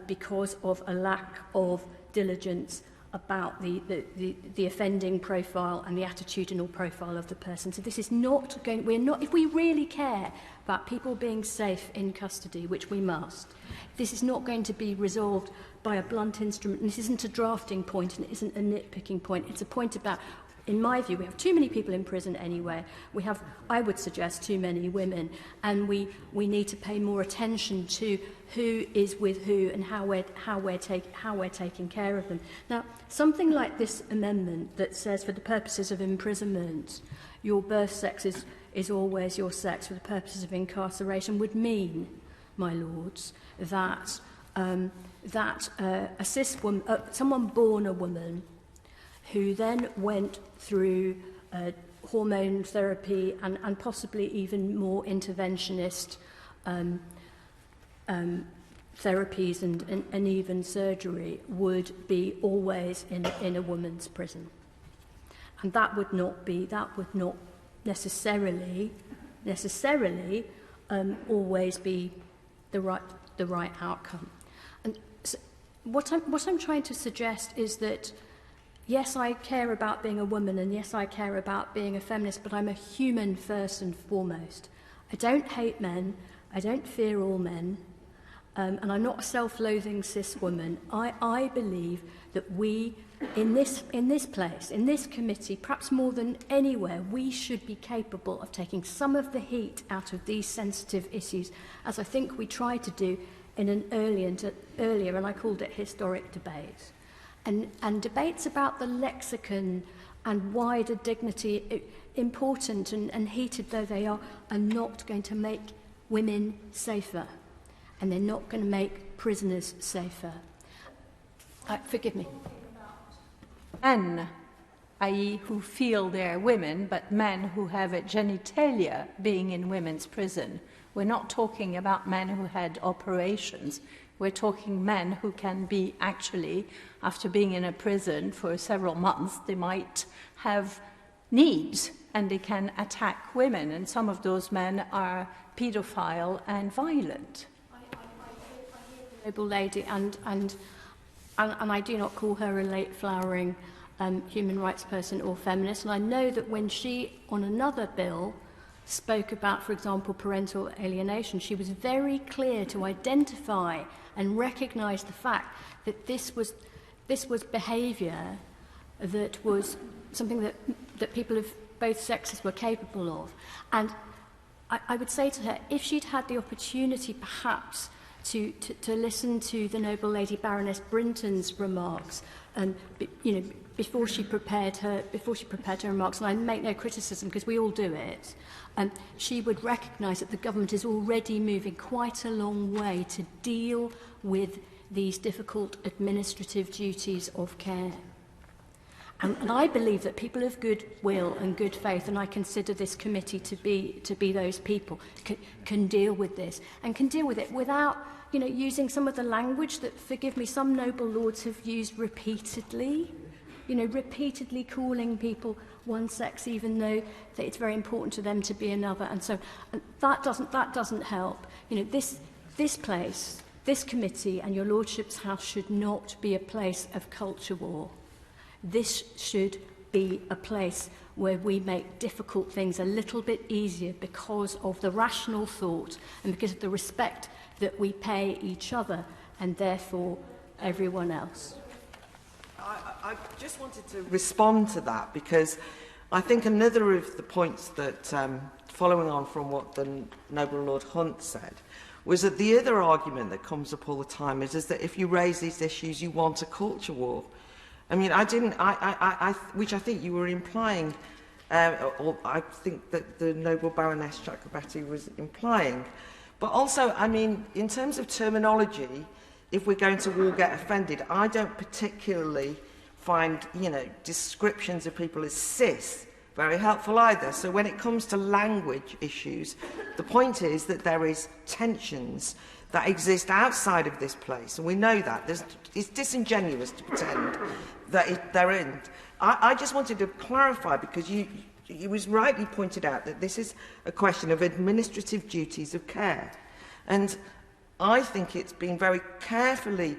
because of a lack of diligence about the offending profile and the attitudinal profile of the person. So this is not going, if we really care about people being safe in custody, which we must, this is not going to be resolved by a blunt instrument. And this isn't a drafting point and it isn't a nitpicking point. It's a point about, in my view, we have too many people in prison anyway. We have, I would suggest, too many women, and we need to pay more attention to who is with who and how we're taking care of them. Now, something like this amendment that says, for the purposes of imprisonment, your birth sex is always your sex for the purposes of incarceration, would mean, my lords, that a cis woman, someone born a woman, who then went through hormone therapy and possibly even more interventionist therapies and even surgery, would be always in a woman's prison. And that would not necessarily always be the right outcome. And so what I'm trying to suggest is that, yes, I care about being a woman, and yes, I care about being a feminist, but I'm a human first and foremost. I don't hate men, I don't fear all men, and I'm not a self-loathing cis woman. I believe that we, in this place, in this committee, perhaps more than anywhere, we should be capable of taking some of the heat out of these sensitive issues, as I think we tried to do in an earlier, and I called it historic debate. And debates about the lexicon and wider dignity, important and heated though they are not going to make women safer. And they're not going to make prisoners safer. Forgive me. Men, i.e. who feel they're women, but men who have a genitalia being in women's prison. We're not talking about men who had operations. We're talking men who can be actually, after being in a prison for several months, they might have needs and they can attack women. And some of those men are paedophile and violent. I hear the noble lady, and I do not call her a late flowering human rights person or feminist. And I know that when she, on another bill, spoke about, for example, parental alienation, she was very clear to identify and recognise the fact that this was behaviour that was something that people of both sexes were capable of. And I would say to her, if she'd had the opportunity perhaps to listen to the noble Lady Baroness Brinton's remarks, before she prepared her remarks, and I make no criticism because we all do it, she would recognise that the government is already moving quite a long way to deal with these difficult administrative duties of care. And I believe that people of good will and good faith, and I consider this committee to be those people, can deal with this and can deal with it without, using some of the language that, forgive me, some noble lords have used repeatedly. Repeatedly calling people one sex, even though that it's very important to them to be another, and so that doesn't help. This place, this committee, and your lordship's house should not be a place of culture war. This should be a place where we make difficult things a little bit easier because of the rational thought and because of the respect that we pay each other and therefore everyone else. I just wanted to respond to that because I think another of the points that, following on from what the Noble Lord Hunt said, was that the other argument that comes up all the time is that if you raise these issues, you want a culture war. I mean, which I think you were implying, or I think that the Noble Baroness Chakrabarti was implying. But also, I mean, in terms of terminology, if we're going to all get offended, I don't particularly find, descriptions of people as cis very helpful either. So when it comes to language issues, the point is that there is tensions that exist outside of this place, and we know that. It's disingenuous to pretend that there isn't. I just wanted to clarify, because it was rightly pointed out that this is a question of administrative duties of care. And I think it's been very carefully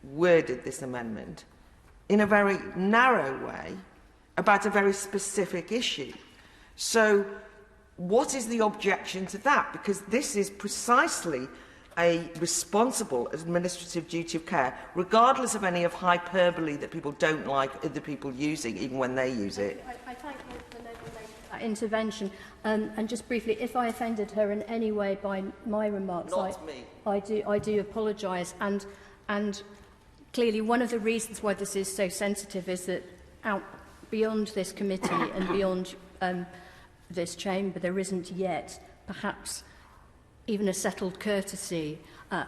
worded, this amendment, in a very narrow way about a very specific issue. So what is the objection to that? Because this is precisely a responsible administrative duty of care, regardless of any of hyperbole that people don't like other people using, even when they use it. I thank the Noble Lady for that intervention. And just briefly, if I offended her in any way by my remarks, I do apologise. And clearly, one of the reasons why this is so sensitive is that beyond this committee and beyond this chamber, there isn't yet, perhaps, even a settled courtesy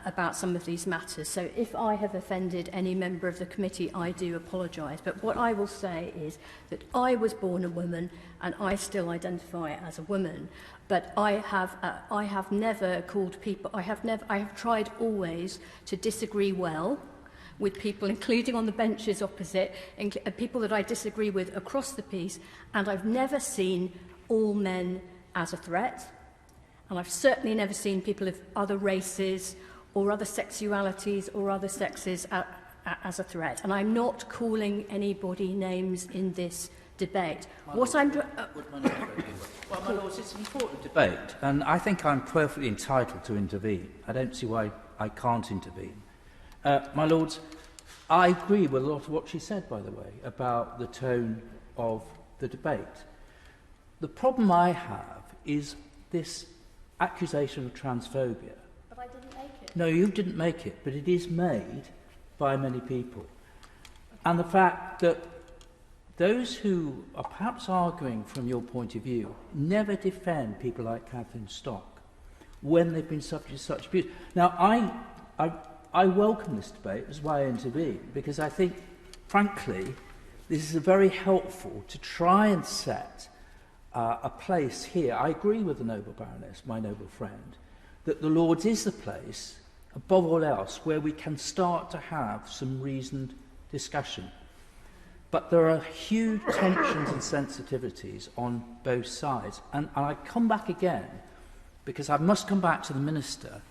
about some of these matters. So if I have offended any member of the committee, I do apologise. But what I will say is that I was born a woman and I still identify as a woman. But I have never called people, I have tried always to disagree well with people, including on the benches opposite, people that I disagree with across the piece, and I've never seen all men as a threat. And I've certainly never seen people of other races or other sexualities or other sexes as a threat. And I'm not calling anybody names in this debate. My Lords, it's an important debate, and I think I'm perfectly entitled to intervene. I don't see why I can't intervene. My Lords, I agree with a lot of what she said, by the way, about the tone of the debate. The problem I have is this accusation of transphobia. But I didn't make it. No, you didn't make it, but it is made by many people. And the fact that those who are perhaps arguing from your point of view never defend people like Catherine Stock when they've been subject to such abuse. Now, I welcome this debate, that's why I intervene, because I think, frankly, this is very helpful to try and set a place here. I agree with the Noble Baroness, my noble friend, that the Lords is the place, above all else, where we can start to have some reasoned discussion. But there are huge tensions and sensitivities on both sides. And I come back again, because I must come back to the Minister.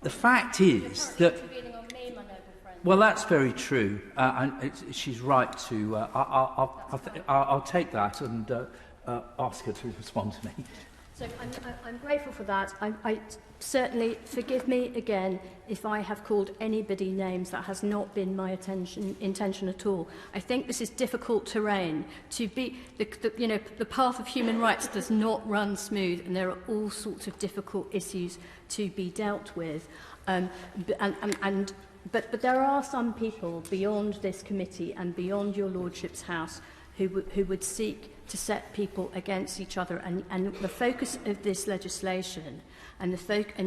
The fact is that... Well, that's very true. She's right to... I'll take that and ask her to respond to me. So I'm grateful for that. I certainly, forgive me again if I have called anybody names. That has not been my intention at all. I think this is difficult terrain. To be, the path of human rights does not run smooth, and there are all sorts of difficult issues to be dealt with. But there are some people beyond this committee and beyond your Lordship's house who would seek to set people against each other. And the focus of this legislation and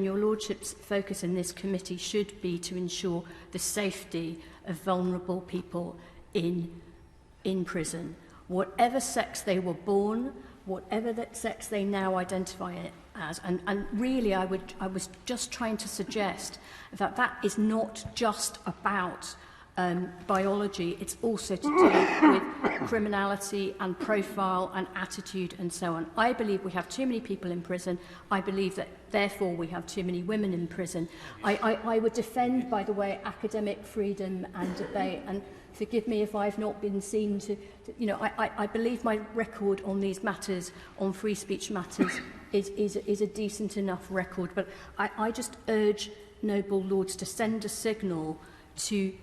your Lordship's focus in this committee should be to ensure the safety of vulnerable people in prison. whatever sex they were born, whatever that sex they now identify as. And really, I was just trying to suggest that that is not just about biology, it's also to do with criminality and profile and attitude and so on. I believe we have too many people in prison. I believe that, therefore, we have too many women in prison. I would defend, by the way, academic freedom and debate, and forgive me if I've not been seen to you know, I believe my record on these matters, on free speech matters, is a decent enough record. But I just urge noble lords to send a signal to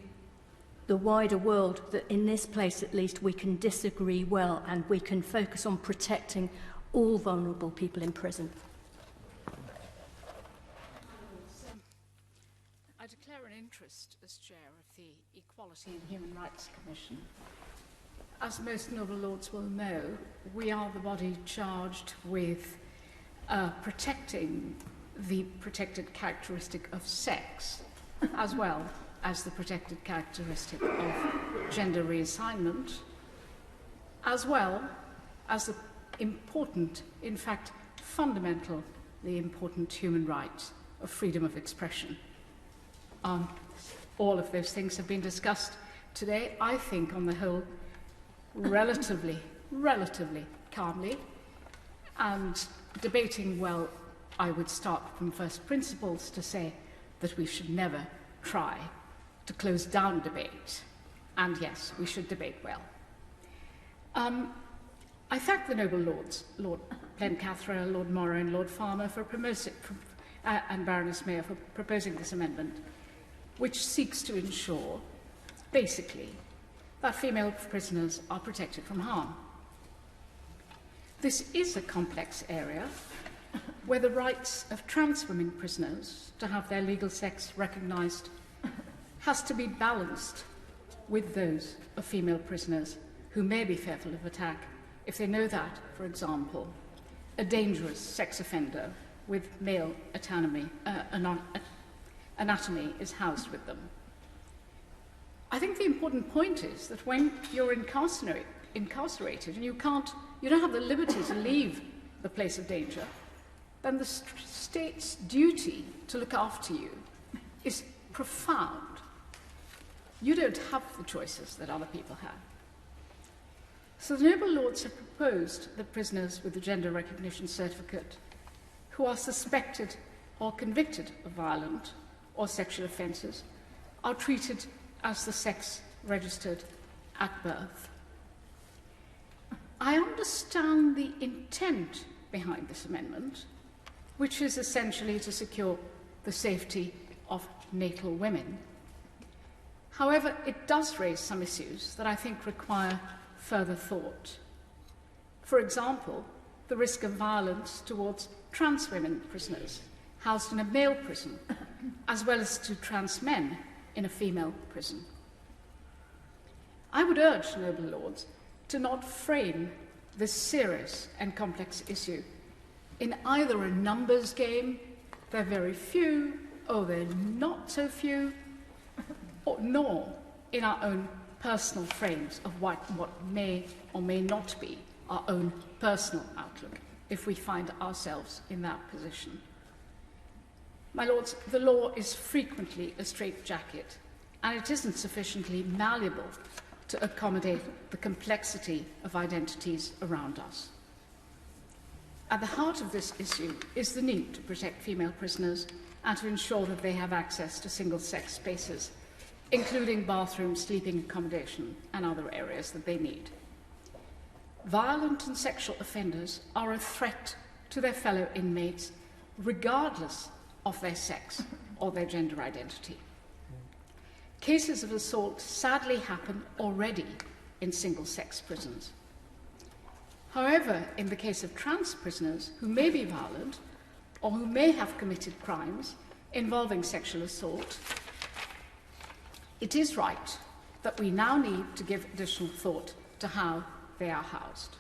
the wider world that in this place at least we can disagree well and we can focus on protecting all vulnerable people in prison. I declare an interest as chair of the Equality and Human Rights Commission. As most noble lords will know, we are the body charged with protecting the protected characteristic of sex, as well as the protected characteristic of gender reassignment, as well as the important, in fact, fundamentally important human right of freedom of expression. All of those things have been discussed today, I think, on the whole, relatively calmly, and debating well. I would start from first principles to say that we should never try to close down debate, and yes, we should debate well. I thank the noble lords, Lord Blencathra, Lord Morrow and Lord Farmer for and Baroness Mayer for proposing this amendment, which seeks to ensure, basically, that female prisoners are protected from harm. This is a complex area where the rights of trans women prisoners to have their legal sex recognised has to be balanced with those of female prisoners who may be fearful of attack if they know that, for example, a dangerous sex offender with male anatomy is housed with them. I think the important point is that when you're incarcerated and you don't have the liberty to leave the place of danger, then the state's duty to look after you is profound. You don't have the choices that other people have. So the noble lords have proposed that prisoners with the gender recognition certificate who are suspected or convicted of violent or sexual offences are treated as the sex registered at birth. I understand the intent behind this amendment, which is essentially to secure the safety of natal women. However, it does raise some issues that I think require further thought. For example, the risk of violence towards trans women prisoners housed in a male prison, as well as to trans men in a female prison. I would urge noble lords to not frame this serious and complex issue in either a numbers game, they're very few, or they're not so few, nor in our own personal frames of what may or may not be our own personal outlook if we find ourselves in that position. My lords, the law is frequently a straitjacket, and it isn't sufficiently malleable to accommodate the complexity of identities around us. At the heart of this issue is the need to protect female prisoners and to ensure that they have access to single-sex spaces, including bathrooms, sleeping accommodation, and other areas that they need. Violent and sexual offenders are a threat to their fellow inmates, regardless of their sex or their gender identity. Cases of assault sadly happen already in single-sex prisons. However, in the case of trans prisoners who may be violent or who may have committed crimes involving sexual assault, it is right that we now need to give additional thought to how they are housed.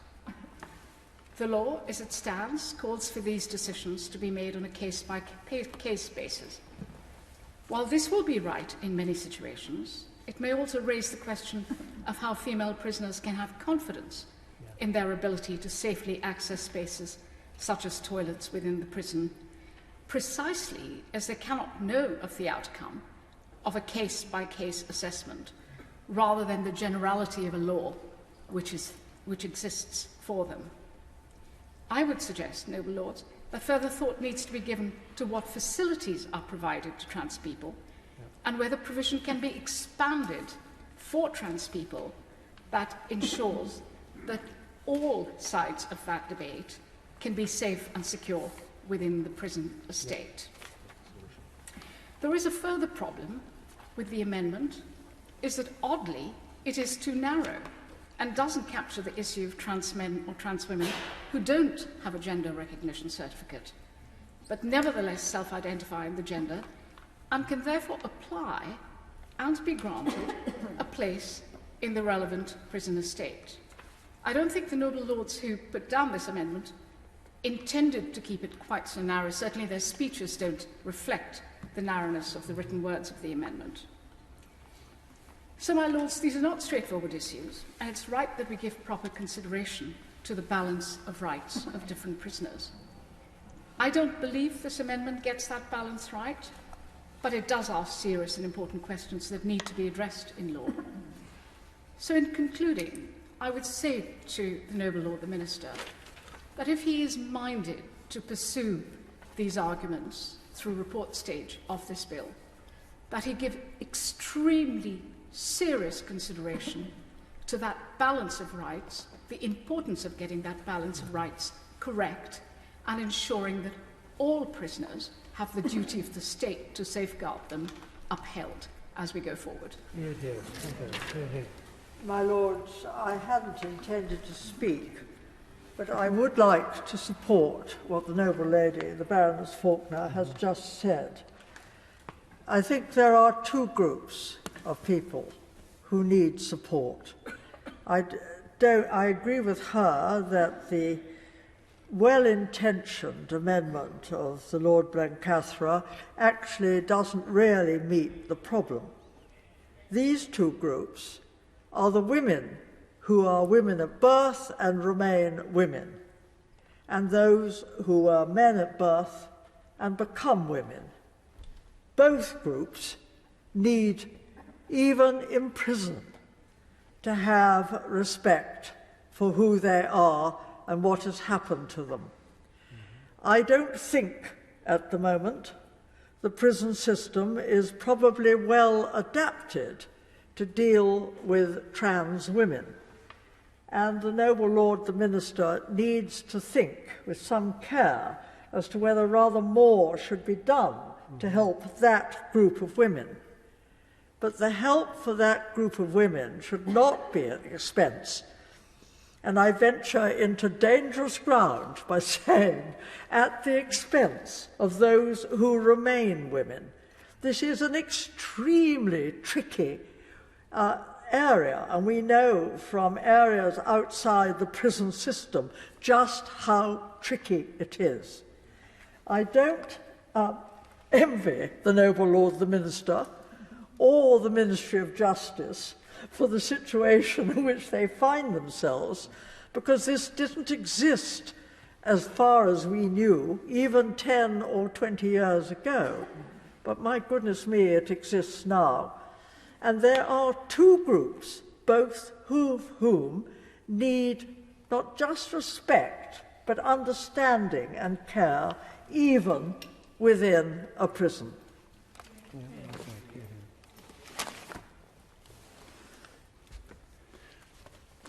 The law, as it stands, calls for these decisions to be made on a case-by-case basis. While this will be right in many situations, it may also raise the question of how female prisoners can have confidence in their ability to safely access spaces such as toilets within the prison, precisely as they cannot know of the outcome of a case-by-case assessment, rather than the generality of a law which exists for them. I would suggest, noble lords, that further thought needs to be given to what facilities are provided to trans people and whether provision can be expanded for trans people that ensures that all sides of that debate can be safe and secure within the prison estate. There is a further problem with the amendment, is that oddly it is too narrow and doesn't capture the issue of trans men or trans women who don't have a gender recognition certificate, but nevertheless self-identify in the gender and can therefore apply and be granted a place in the relevant prison estate. I don't think the noble lords who put down this amendment intended to keep it quite so narrow. Certainly their speeches don't reflect the narrowness of the written words of the amendment. So, my lords, these are not straightforward issues, and it's right that we give proper consideration to the balance of rights of different prisoners. I don't believe this amendment gets that balance right, but it does ask serious and important questions that need to be addressed in law. So, in concluding, I would say to the noble Lord the Minister that if he is minded to pursue these arguments through report stage of this bill, that he give extremely serious consideration to that balance of rights, the importance of getting that balance of rights correct, and ensuring that all prisoners have the duty of the state to safeguard them upheld as we go forward. My lords, I hadn't intended to speak, but I would like to support what the noble lady, the Baroness Faulkner, has just said. I think there are two groups of people who need support. I agree with her that the well-intentioned amendment of the Lord Blencathra actually doesn't really meet the problem. These two groups are the women who are women at birth and remain women, and those who are men at birth and become women. Both groups need, even in prison, to have respect for who they are and what has happened to them. I don't think at the moment the prison system is probably well adapted to deal with trans women. And the noble Lord the Minister needs to think with some care as to whether rather more should be done to help that group of women. But the help for that group of women should not be at expense, and I venture into dangerous ground by saying at the expense of those who remain women. This is an extremely tricky area, and we know from areas outside the prison system just how tricky it is. I don't envy the noble Lord the Minister or the Ministry of Justice for the situation in which they find themselves, because this didn't exist as far as we knew, even 10 or 20 years ago. But my goodness me, it exists now. And there are two groups, both of whom need not just respect, but understanding and care, even within a prison.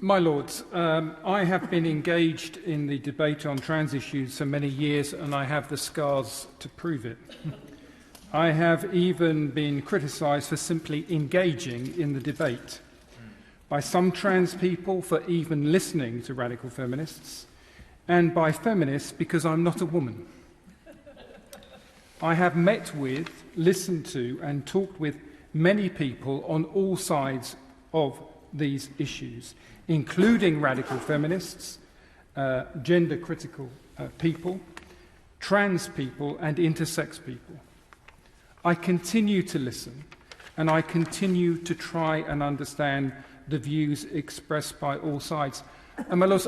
My Lords, I have been engaged in the debate on trans issues for many years, and I have the scars to prove it. I have even been criticised for simply engaging in the debate by some trans people for even listening to radical feminists, and by feminists because I'm not a woman. I have met with, listened to, and talked with many people on all sides of these issues, including radical feminists, gender-critical people, trans people, and intersex people. I continue to listen, and I continue to try and understand the views expressed by all sides. And my lords,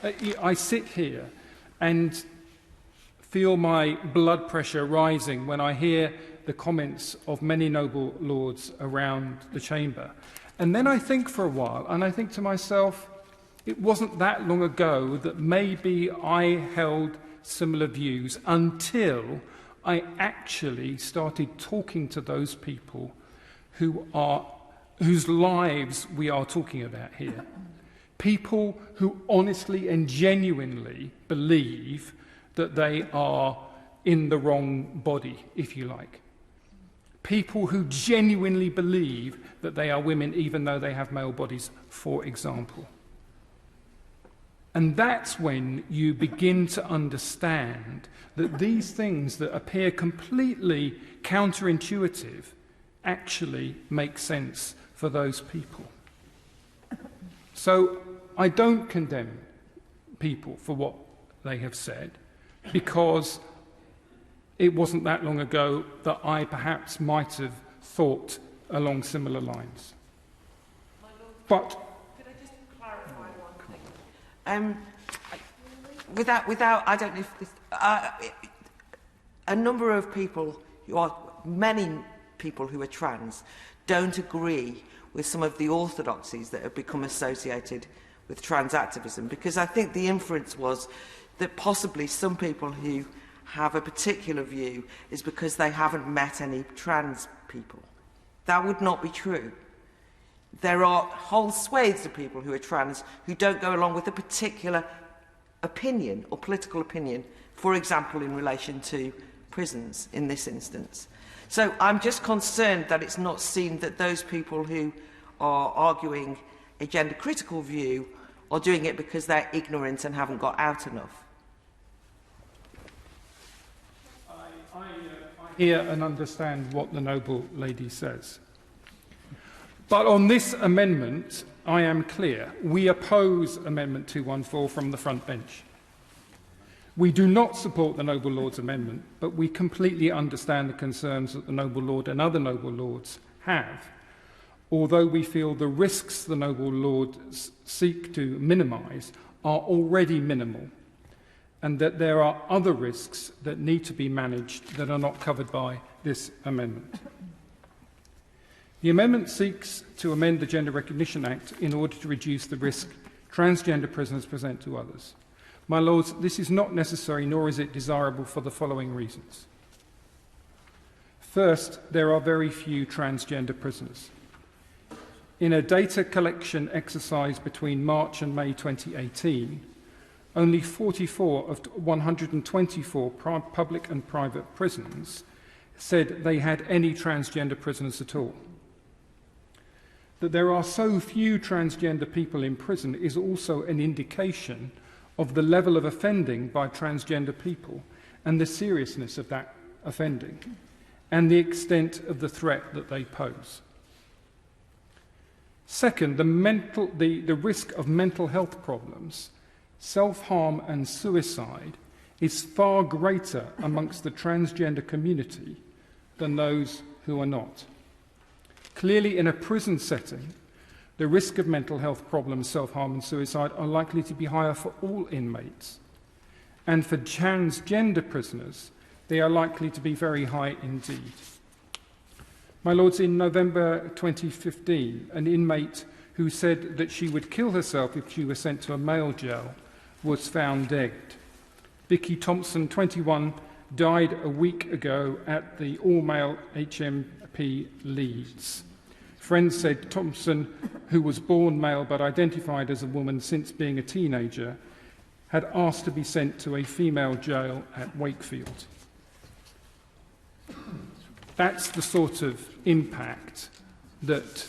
I sit here and feel my blood pressure rising when I hear the comments of many noble lords around the chamber. And then I think for a while, and I think to myself, it wasn't that long ago that maybe I held similar views until I actually started talking to those people whose lives we are talking about here. People who honestly and genuinely believe that they are in the wrong body, if you like. People who genuinely believe that they are women even though they have male bodies, for example. And that's when you begin to understand that these things that appear completely counterintuitive actually make sense for those people. So I don't condemn people for what they have said, because it wasn't that long ago that I perhaps might have thought along similar lines. But could I just clarify one thing? Without, I don't know if this, a number of people many people who are trans don't agree with some of the orthodoxies that have become associated with trans activism, because I think the inference was that possibly some people who have a particular view is because they haven't met any trans people. That would not be true. There are whole swathes of people who are trans who don't go along with a particular opinion or political opinion, for example, in relation to prisons in this instance. So I'm just concerned that it's not seen that those people who are arguing a gender-critical view are doing it because they're ignorant and haven't got out enough. I hear and understand what the noble lady says. But on this amendment, I am clear. We oppose Amendment 214 from the front bench. We do not support the noble lord's amendment, but we completely understand the concerns that the noble lord and other noble lords have, although we feel the risks the noble lords seek to minimise are already minimal, and that there are other risks that need to be managed that are not covered by this amendment. The amendment seeks to amend the Gender Recognition Act in order to reduce the risk transgender prisoners present to others. My lords, this is not necessary, nor is it desirable, for the following reasons. First, there are very few transgender prisoners. In a data collection exercise between March and May 2018, only 44 of 124 public and private prisons said they had any transgender prisoners at all. That there are so few transgender people in prison is also an indication of the level of offending by transgender people and the seriousness of that offending and the extent of the threat that they pose. Second, the risk of mental health problems, self-harm and suicide is far greater amongst the transgender community than those who are not. Clearly, in a prison setting, the risk of mental health problems, self-harm and suicide are likely to be higher for all inmates. And for transgender prisoners, they are likely to be very high indeed. My lords, in November 2015, an inmate who said that she would kill herself if she were sent to a male jail was found dead. Vicky Thompson, 21, died a week ago at the all-male HMP Leeds. Friends said Thompson, who was born male but identified as a woman since being a teenager, had asked to be sent to a female jail at Wakefield. That's the sort of impact that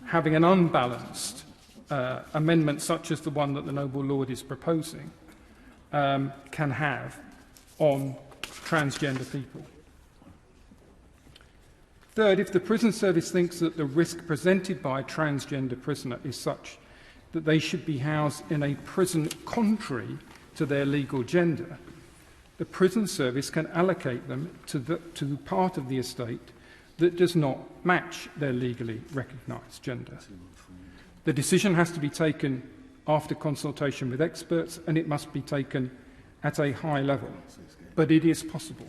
having an unbalanced amendment such as the one that the noble lord is proposing can have on transgender people. Third, if the prison service thinks that the risk presented by a transgender prisoner is such that they should be housed in a prison contrary to their legal gender, the prison service can allocate them to part of the estate that does not match their legally recognised gender. The decision has to be taken after consultation with experts, and it must be taken at a high level, but it is possible.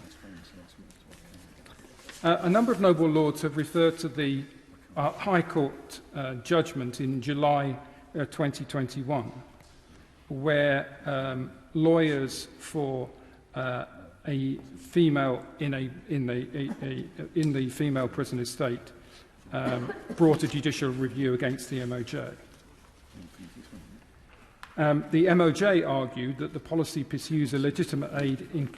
A number of noble lords have referred to the High Court judgment in July 2021, where lawyers for a female in the female prison estate brought a judicial review against the MOJ. The MOJ argued that the policy pursues a legitimate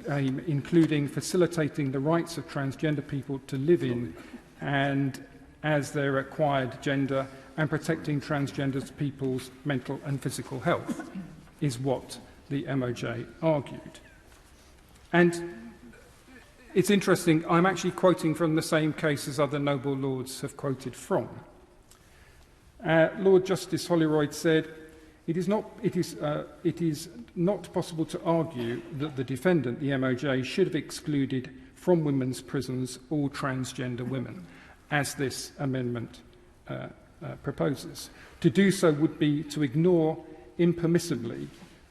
aim, including facilitating the rights of transgender people to live in and as their acquired gender, and protecting transgender people's mental and physical health, is what the MOJ argued. And it's interesting, I'm actually quoting from the same case as other noble lords have quoted from. Lord Justice Holroyd said, it is not possible to argue that the defendant, the MOJ, should have excluded from women's prisons all transgender women, as this amendment proposes. To do so would be to ignore impermissibly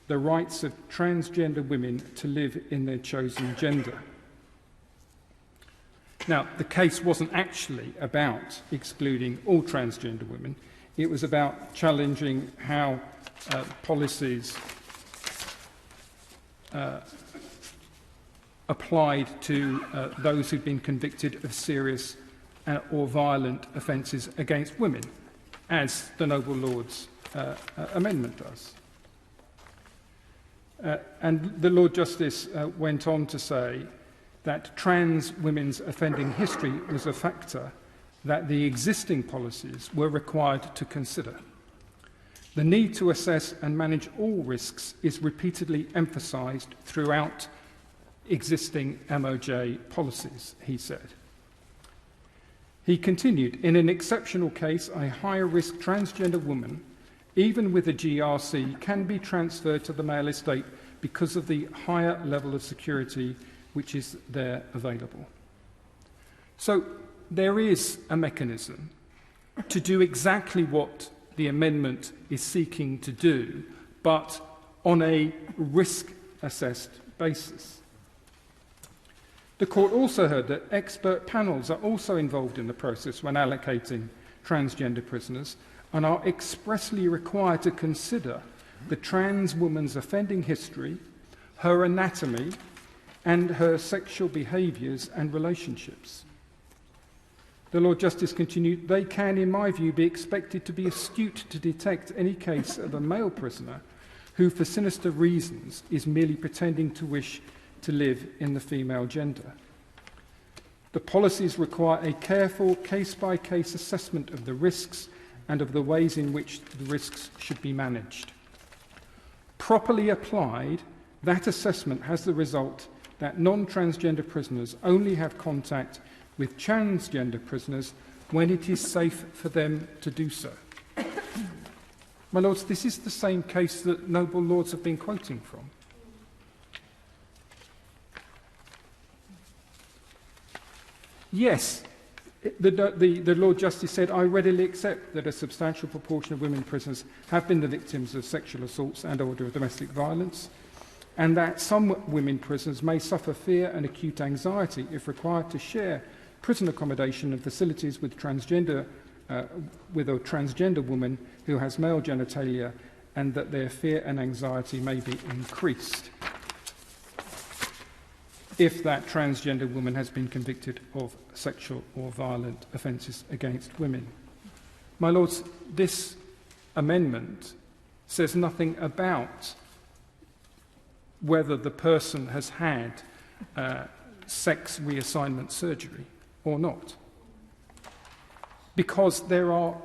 the rights of transgender women to live in their chosen gender. Now, the case wasn't actually about excluding all transgender women. It was about challenging how policies applied to those who'd been convicted of serious or violent offences against women, as the Noble Lord's amendment does. And the Lord Justice went on to say that trans women's offending history was a factor that the existing policies were required to consider. The need to assess and manage all risks is repeatedly emphasised throughout existing MOJ policies, he said. He continued, in an exceptional case, a higher-risk transgender woman, even with a GRC, can be transferred to the male estate because of the higher level of security which is there available. So there is a mechanism to do exactly what the amendment is seeking to do, but on a risk-assessed basis. The court also heard that expert panels are also involved in the process when allocating transgender prisoners and are expressly required to consider the trans woman's offending history, her anatomy, and her sexual behaviours and relationships. The Lord Justice continued, they can, in my view, be expected to be astute to detect any case of a male prisoner who, for sinister reasons, is merely pretending to wish to live in the female gender. The policies require a careful case-by-case assessment of the risks and of the ways in which the risks should be managed. Properly applied, that assessment has the result that non-transgender prisoners only have contact with transgender prisoners when it is safe for them to do so. My Lords, this is the same case that noble lords have been quoting from. Yes, the Lord Justice said, I readily accept that a substantial proportion of women prisoners have been the victims of sexual assaults and or domestic violence, and that some women prisoners may suffer fear and acute anxiety if required to share prison accommodation and facilities with a transgender woman who has male genitalia, and that their fear and anxiety may be increased if that transgender woman has been convicted of sexual or violent offences against women. My Lords, this amendment says nothing about whether the person has had sex reassignment surgery or not. Because there are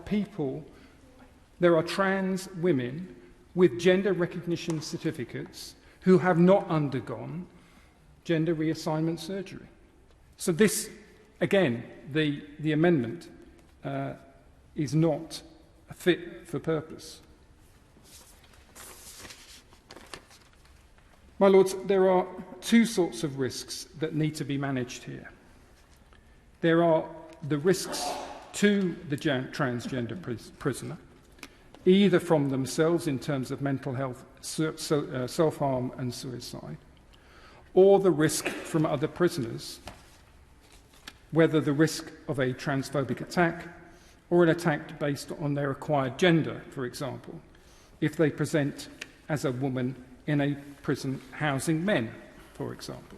trans women with gender recognition certificates who have not undergone gender reassignment surgery. So this, again, the amendment is not fit for purpose. My Lords, there are two sorts of risks that need to be managed here. There are the risks to the transgender prisoner, either from themselves in terms of mental health, self-harm and suicide, or the risk from other prisoners, whether the risk of a transphobic attack or an attack based on their acquired gender, for example, if they present as a woman in a prison housing men, for example.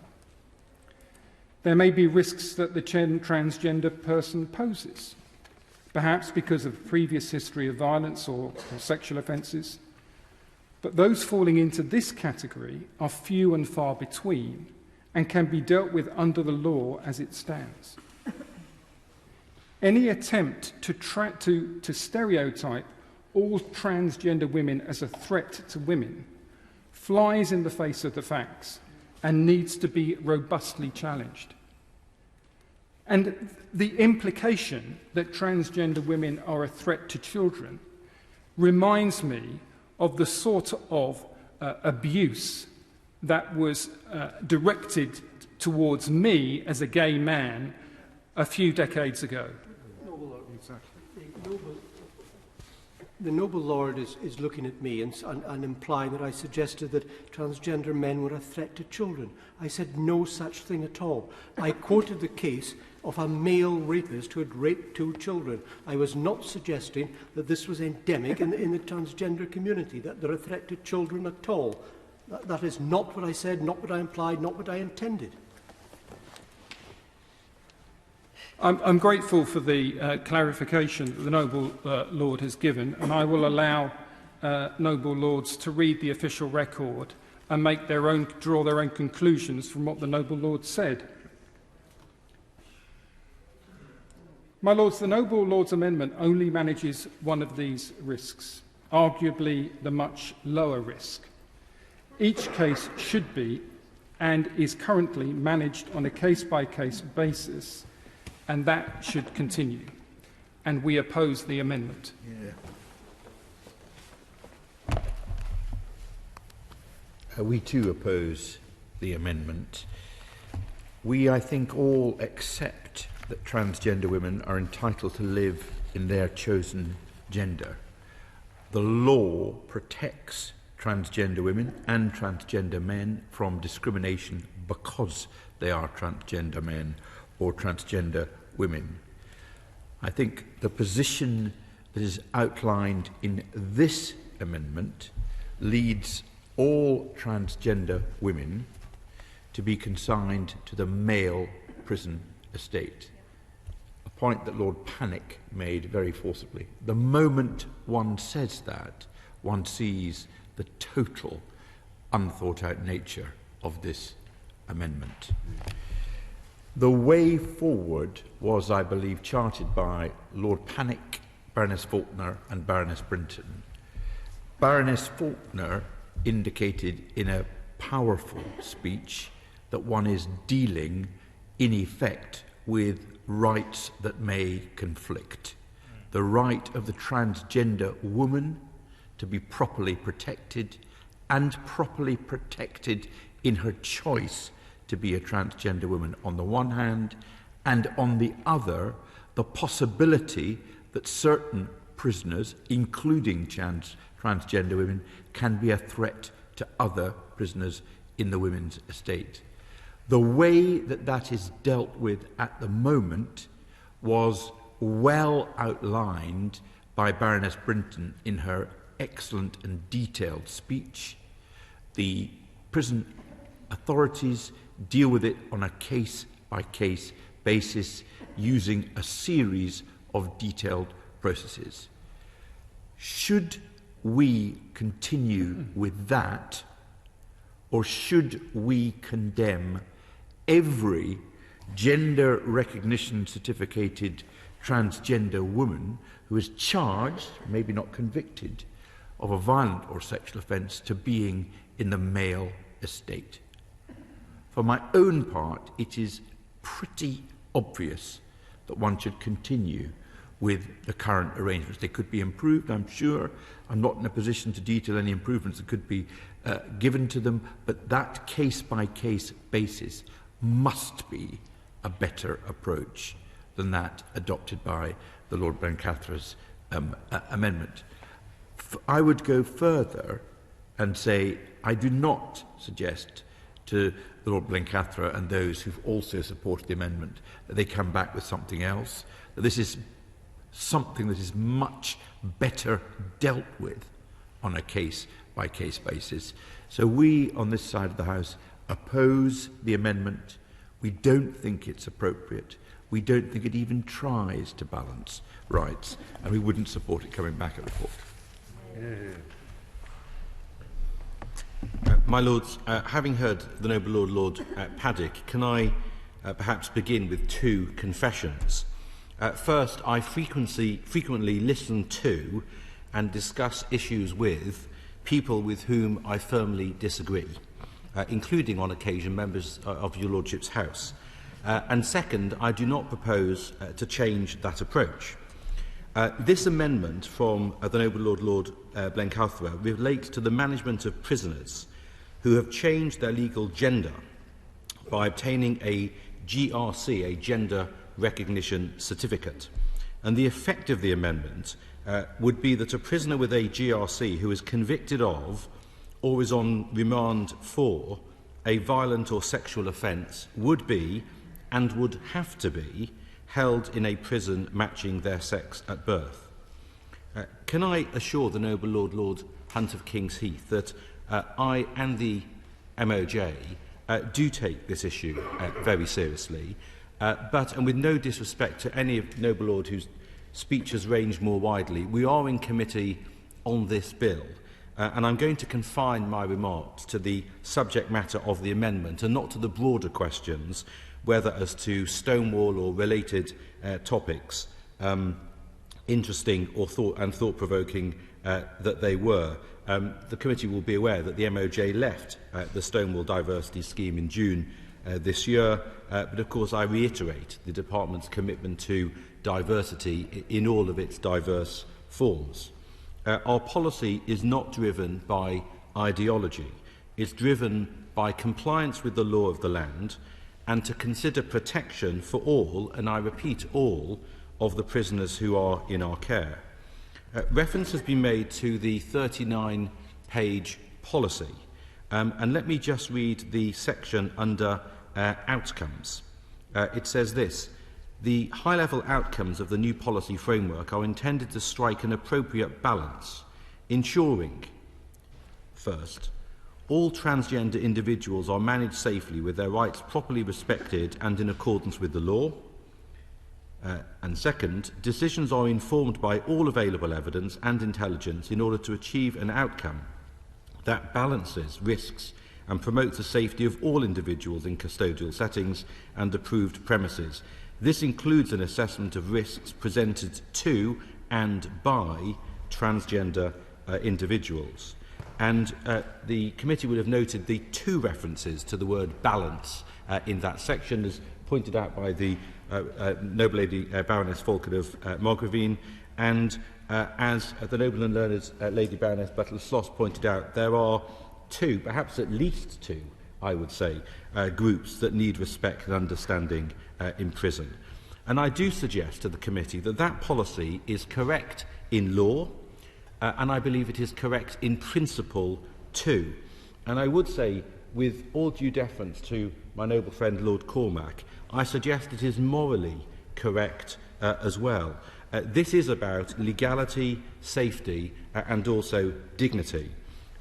There may be risks that the transgender person poses, perhaps because of previous history of violence or sexual offences, but those falling into this category are few and far between and can be dealt with under the law as it stands. Any attempt to stereotype all transgender women as a threat to women flies in the face of the facts and needs to be robustly challenged. And the implication that transgender women are a threat to children reminds me of the sort of abuse that was directed towards me as a gay man a few decades ago. The noble Lord is looking at me and implying that I suggested that transgender men were a threat to children. I said no such thing at all. I quoted the case of a male rapist who had raped 2 children. I was not suggesting that this was endemic in the transgender community, that they're a threat to children at all. That is not what I said, not what I implied, not what I intended. I'm grateful for the clarification that the Noble Lord has given, and I will allow Noble Lords to read the official record and draw their own conclusions from what the Noble Lord said. My Lords, the Noble Lord's amendment only manages one of these risks, arguably the much lower risk. Each case should be and is currently managed on a case-by-case basis, and that should continue. And we oppose the amendment. We too oppose the amendment. We, I think, all accept that transgender women are entitled to live in their chosen gender. The law protects transgender women and transgender men from discrimination because they are transgender men or transgender women. I think the position that is outlined in this amendment leads all transgender women to be consigned to the male prison estate, a point that Lord Panic made very forcibly. The moment one says that, one sees the total unthought-out nature of this amendment. The way forward was, I believe, charted by Lord Panic, Baroness Faulkner and Baroness Brinton. Baroness Faulkner indicated in a powerful speech that one is dealing, in effect, with rights that may conflict. The right of the transgender woman to be properly protected, and properly protected in her choice to be a transgender woman on the one hand, and on the other, the possibility that certain prisoners, including transgender women, can be a threat to other prisoners in the women's estate. The way that that is dealt with at the moment was well outlined by Baroness Brinton in her excellent and detailed speech. The prison authorities deal with it on a case-by-case basis using a series of detailed processes. Should we continue with that, or should we condemn every gender recognition certificated transgender woman who is charged, maybe not convicted, of a violent or sexual offence to being in the male estate? For my own part, it is pretty obvious that one should continue with the current arrangements. They could be improved, I'm sure. I'm not in a position to detail any improvements that could be given to them, but that case-by-case basis must be a better approach than that adopted by the Lord Blencathra's amendment. I would go further and say I do not suggest to the Lord Blencathra and those who've also supported the amendment that they come back with something else, that this is something that is much better dealt with on a case-by-case basis. So we, on this side of the House, oppose the amendment. We don't think it's appropriate. We don't think it even tries to balance rights, and we wouldn't support it coming back at the court. My Lords, having heard the Noble Lord Paddock, can I perhaps begin with two confessions? First, I frequently listen to and discuss issues with people with whom I firmly disagree, including on occasion members of your Lordship's House. And second, I do not propose to change that approach. This amendment from the Noble Lord Blencathra relates to the management of prisoners who have changed their legal gender by obtaining a GRC, a Gender Recognition Certificate. And the effect of the amendment would be that a prisoner with a GRC who is convicted of or is on remand for a violent or sexual offence would be, and would have to be, held in a prison matching their sex at birth. Can I assure the Noble Lord Hunt of King's Heath that I and the MOJ do take this issue very seriously, but, and with no disrespect to any of Noble Lord whose speech has ranged more widely, we are in committee on this bill, and I'm going to confine my remarks to the subject matter of the amendment and not to the broader questions, whether as to Stonewall or related topics, interesting or thought-provoking that they were. The committee will be aware that the MOJ left the Stonewall Diversity Scheme in June this year, but of course I reiterate the Department's commitment to diversity in all of its diverse forms. Our policy is not driven by ideology. It's driven by compliance with the law of the land and to consider protection for all, and I repeat all, of the prisoners who are in our care. Reference has been made to the 39-page policy, and let me just read the section under outcomes. It says this: the high-level outcomes of the new policy framework are intended to strike an appropriate balance, ensuring, first, all transgender individuals are managed safely with their rights properly respected and in accordance with the law. And second, decisions are informed by all available evidence and intelligence in order to achieve an outcome that balances risks and promotes the safety of all individuals in custodial settings and approved premises. This includes an assessment of risks presented to and by transgender individuals. And the committee would have noted the two references to the word balance in that section, as pointed out by the Noble Lady Baroness Falkland of Mogravine, and as the Noble and Learned Lady Baroness Butler-Sloss pointed out, there are two, perhaps at least two, I would say, groups that need respect and understanding in prison. And I do suggest to the committee that that policy is correct in law, and I believe it is correct in principle too. And I would say, with all due deference to my noble friend Lord Cormac, I suggest it is morally correct as well. This is about legality, safety, and also dignity.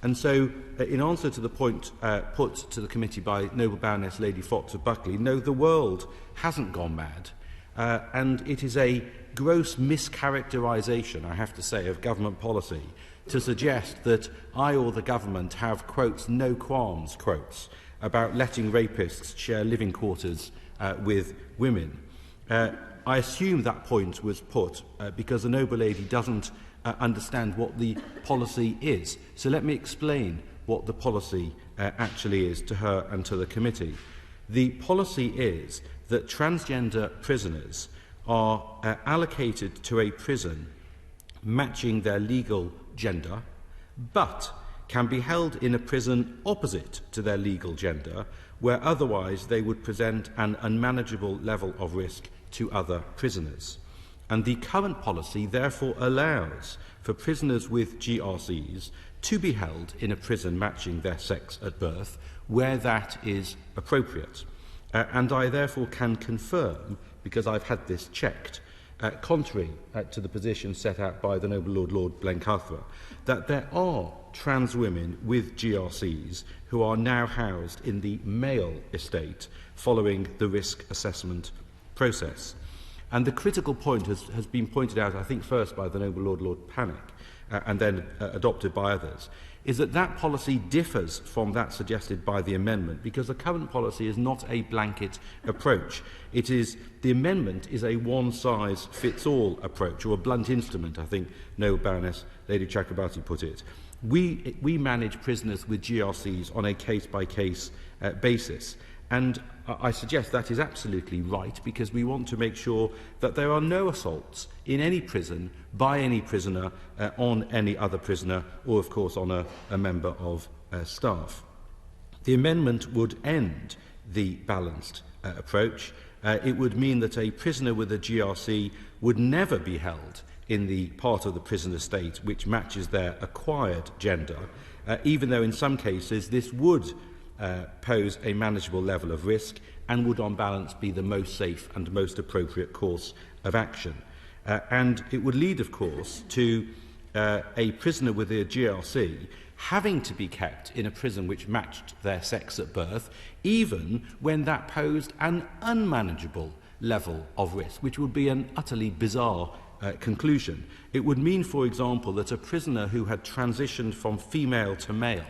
And so, in answer to the point put to the committee by Noble Baroness Lady Fox of Buckley, no, the world hasn't gone mad, and it is a gross mischaracterisation, I have to say, of government policy to suggest that I or the government have, quotes, no qualms, quotes, about letting rapists share living quarters with women. I assume that point was put because the Noble Lady doesn't understand what the policy is. So let me explain what the policy actually is to her and to the committee. The policy is that transgender prisoners are allocated to a prison matching their legal gender, but can be held in a prison opposite to their legal gender, where otherwise they would present an unmanageable level of risk to other prisoners. And the current policy therefore allows for prisoners with GRCs to be held in a prison matching their sex at birth where that is appropriate. And I therefore can confirm, because I've had this checked, contrary to the position set out by the Noble Lord Blencathra, that there are trans women with GRCs who are now housed in the male estate following the risk assessment process. And the critical point has been pointed out, I think, first by the Noble Lord Panic, and then adopted by others, is that that policy differs from that suggested by the amendment, because the current policy is not a blanket approach. The amendment is a one-size-fits-all approach, or a blunt instrument, I think Noble Baroness Lady Chakrabarti put it. We manage prisoners with GRCs on a case-by-case basis. And I suggest that is absolutely right, because we want to make sure that there are no assaults in any prison by any prisoner on any other prisoner, or of course on a member of staff. The amendment would end the balanced approach. It would mean that a prisoner with a GRC would never be held in the part of the prison estate which matches their acquired gender, even though in some cases this would pose a manageable level of risk and would on balance be the most safe and most appropriate course of action. And it would lead, of course, to a prisoner with a GRC having to be kept in a prison which matched their sex at birth, even when that posed an unmanageable level of risk, which would be an utterly bizarre conclusion. It would mean, for example, that a prisoner who had transitioned from female to male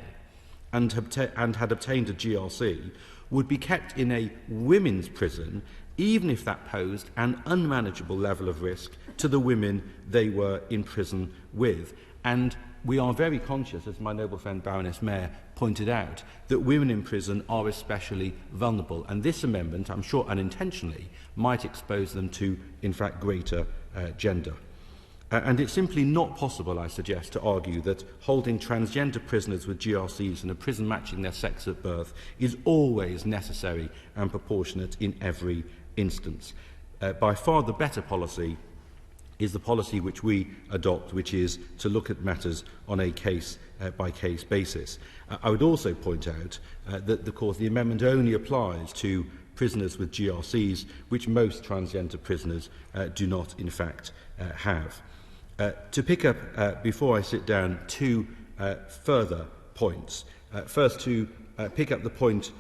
and had obtained a GRC would be kept in a women's prison, even if that posed an unmanageable level of risk to the women they were in prison with. And we are very conscious, as my noble friend Baroness Mayer pointed out, that women in prison are especially vulnerable. And this amendment, I'm sure unintentionally, might expose them to, in fact, greater gender. And it's simply not possible, I suggest, to argue that holding transgender prisoners with GRCs in a prison matching their sex at birth is always necessary and proportionate in every instance. By far the better policy is the policy which we adopt, which is to look at matters on a case-by-case basis. I would also point out that, of course, the amendment only applies to prisoners with GRCs, which most transgender prisoners do not, in fact, have. To pick up, before I sit down, two further points. First, to pick up the point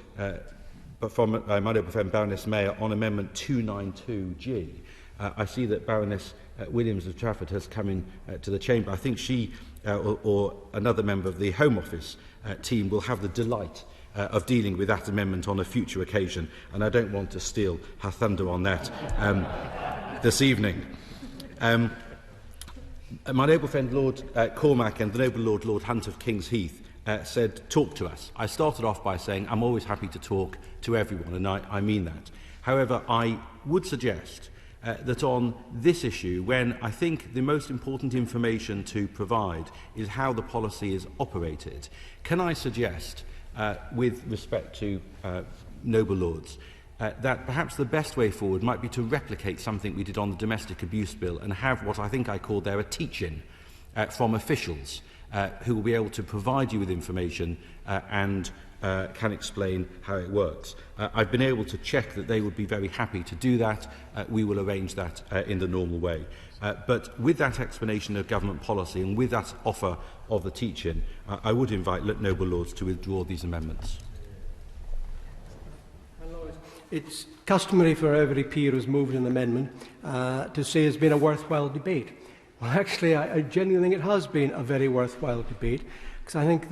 from my noble friend Baroness Mayer on Amendment 292G. I see that Baroness Williams of Trafford has come in to the chamber. I think she or another member of the Home Office team will have the delight of dealing with that amendment on a future occasion, and I don't want to steal her thunder on that this evening. My noble friend Lord Cormac and the noble Lord Hunt of King's Heath said, talk to us. I started off by saying I'm always happy to talk to everyone, and I mean that. However, I would suggest that on this issue, when I think the most important information to provide is how the policy is operated, can I suggest, with respect to noble lords, that perhaps the best way forward might be to replicate something we did on the Domestic Abuse Bill and have what I think I call there a teach-in from officials who will be able to provide you with information and can explain how it works. I've been able to check that they would be very happy to do that. We will arrange that in the normal way. But with that explanation of government policy and with that offer of the teach-in, I would invite noble lords to withdraw these amendments. It's customary for every peer who's moved an amendment to say it's been a worthwhile debate. Well, actually, I genuinely think it has been a very worthwhile debate, because I think,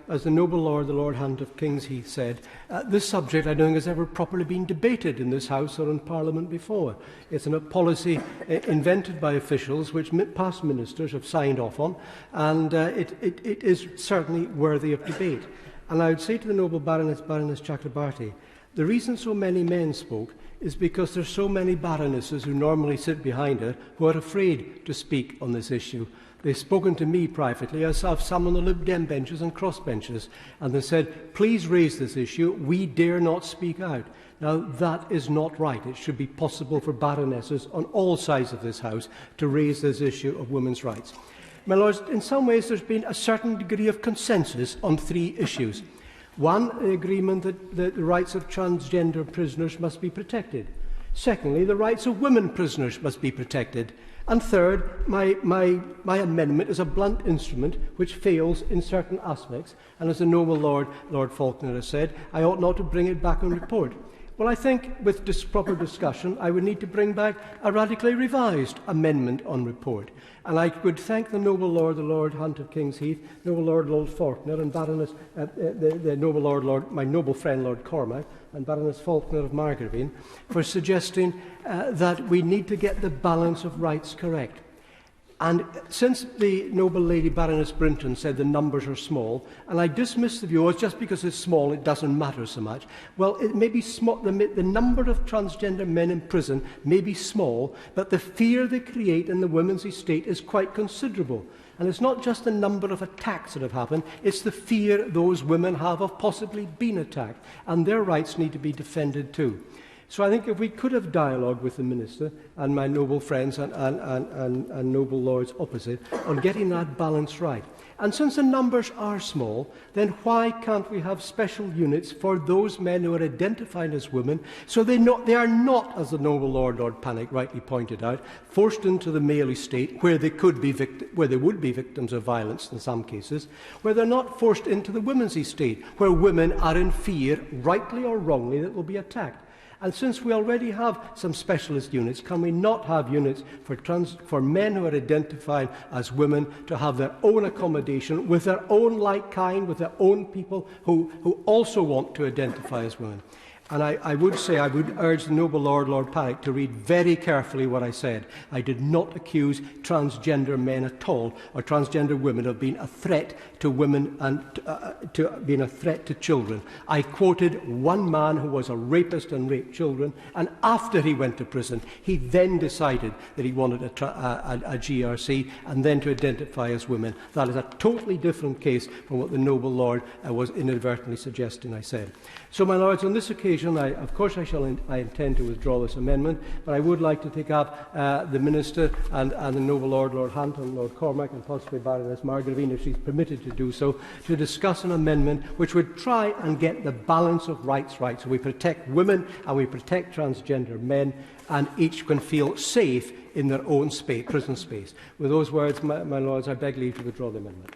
as the noble Lord, the Lord Hunt of King's Heath said, this subject I don't think has ever properly been debated in this House or in Parliament before. It's a policy invented by officials which past ministers have signed off on, and it is certainly worthy of debate. And I would say to the noble Baroness Chakrabarti, the reason so many men spoke is because there are so many baronesses who normally sit behind her who are afraid to speak on this issue. They've spoken to me privately, as have some on the Lib Dem benches and crossbenches, and they said, please raise this issue, we dare not speak out. Now, that is not right. It should be possible for baronesses on all sides of this House to raise this issue of women's rights. My Lords, in some ways there's been a certain degree of consensus on 3 issues. One, the agreement that the rights of transgender prisoners must be protected. Secondly, the rights of women prisoners must be protected. And third, my amendment is a blunt instrument which fails in certain aspects. And as the noble Lord Faulkner has said, I ought not to bring it back on report. Well, I think with this proper discussion, I would need to bring back a radically revised amendment on report. And I would thank the noble Lord, the Lord Hunt of King's Heath, noble Lord Faulkner, and Baroness, the noble Lord, my noble friend Lord Cormac, and Baroness Faulkner of Margarine, for suggesting that we need to get the balance of rights correct. And since the noble Lady Baroness Brinton said the numbers are small, and I dismiss the view, just because it's small, it doesn't matter so much. Well, it may be small, the number of transgender men in prison may be small, but the fear they create in the women's estate is quite considerable. And it's not just the number of attacks that have happened, it's the fear those women have of possibly being attacked. And their rights need to be defended too. So I think if we could have dialogue with the Minister and my noble friends and noble lords opposite on getting that balance right. And since the numbers are small, then why can't we have special units for those men who are identified as women, so they are not, as the noble Lord Panic rightly pointed out, forced into the male estate where they would be victims of violence in some cases, where they're not forced into the women's estate, where women are in fear, rightly or wrongly, that will be attacked. And since we already have some specialist units, can we not have units for men who are identified as women to have their own accommodation with their own like kind, with their own people who also want to identify as women? And I would urge the noble Lord Panic to read very carefully what I said. I did not accuse transgender men at all, or transgender women, of being a threat to women and to being a threat to children. I quoted one man who was a rapist and raped children, and after he went to prison, he then decided that he wanted a GRC and then to identify as women. That is a totally different case from what the noble Lord was inadvertently suggesting I said. So, my Lords, on this occasion, I intend to withdraw this amendment, but I would like to take up the Minister and the noble Lord Hunt and Lord Cormac and possibly Baroness Margarine, if she's permitted to do so, to discuss an amendment which would try and get the balance of rights right, so we protect women and we protect transgender men, and each can feel safe in their own prison space. With those words, my Lords, I beg leave to withdraw the amendment.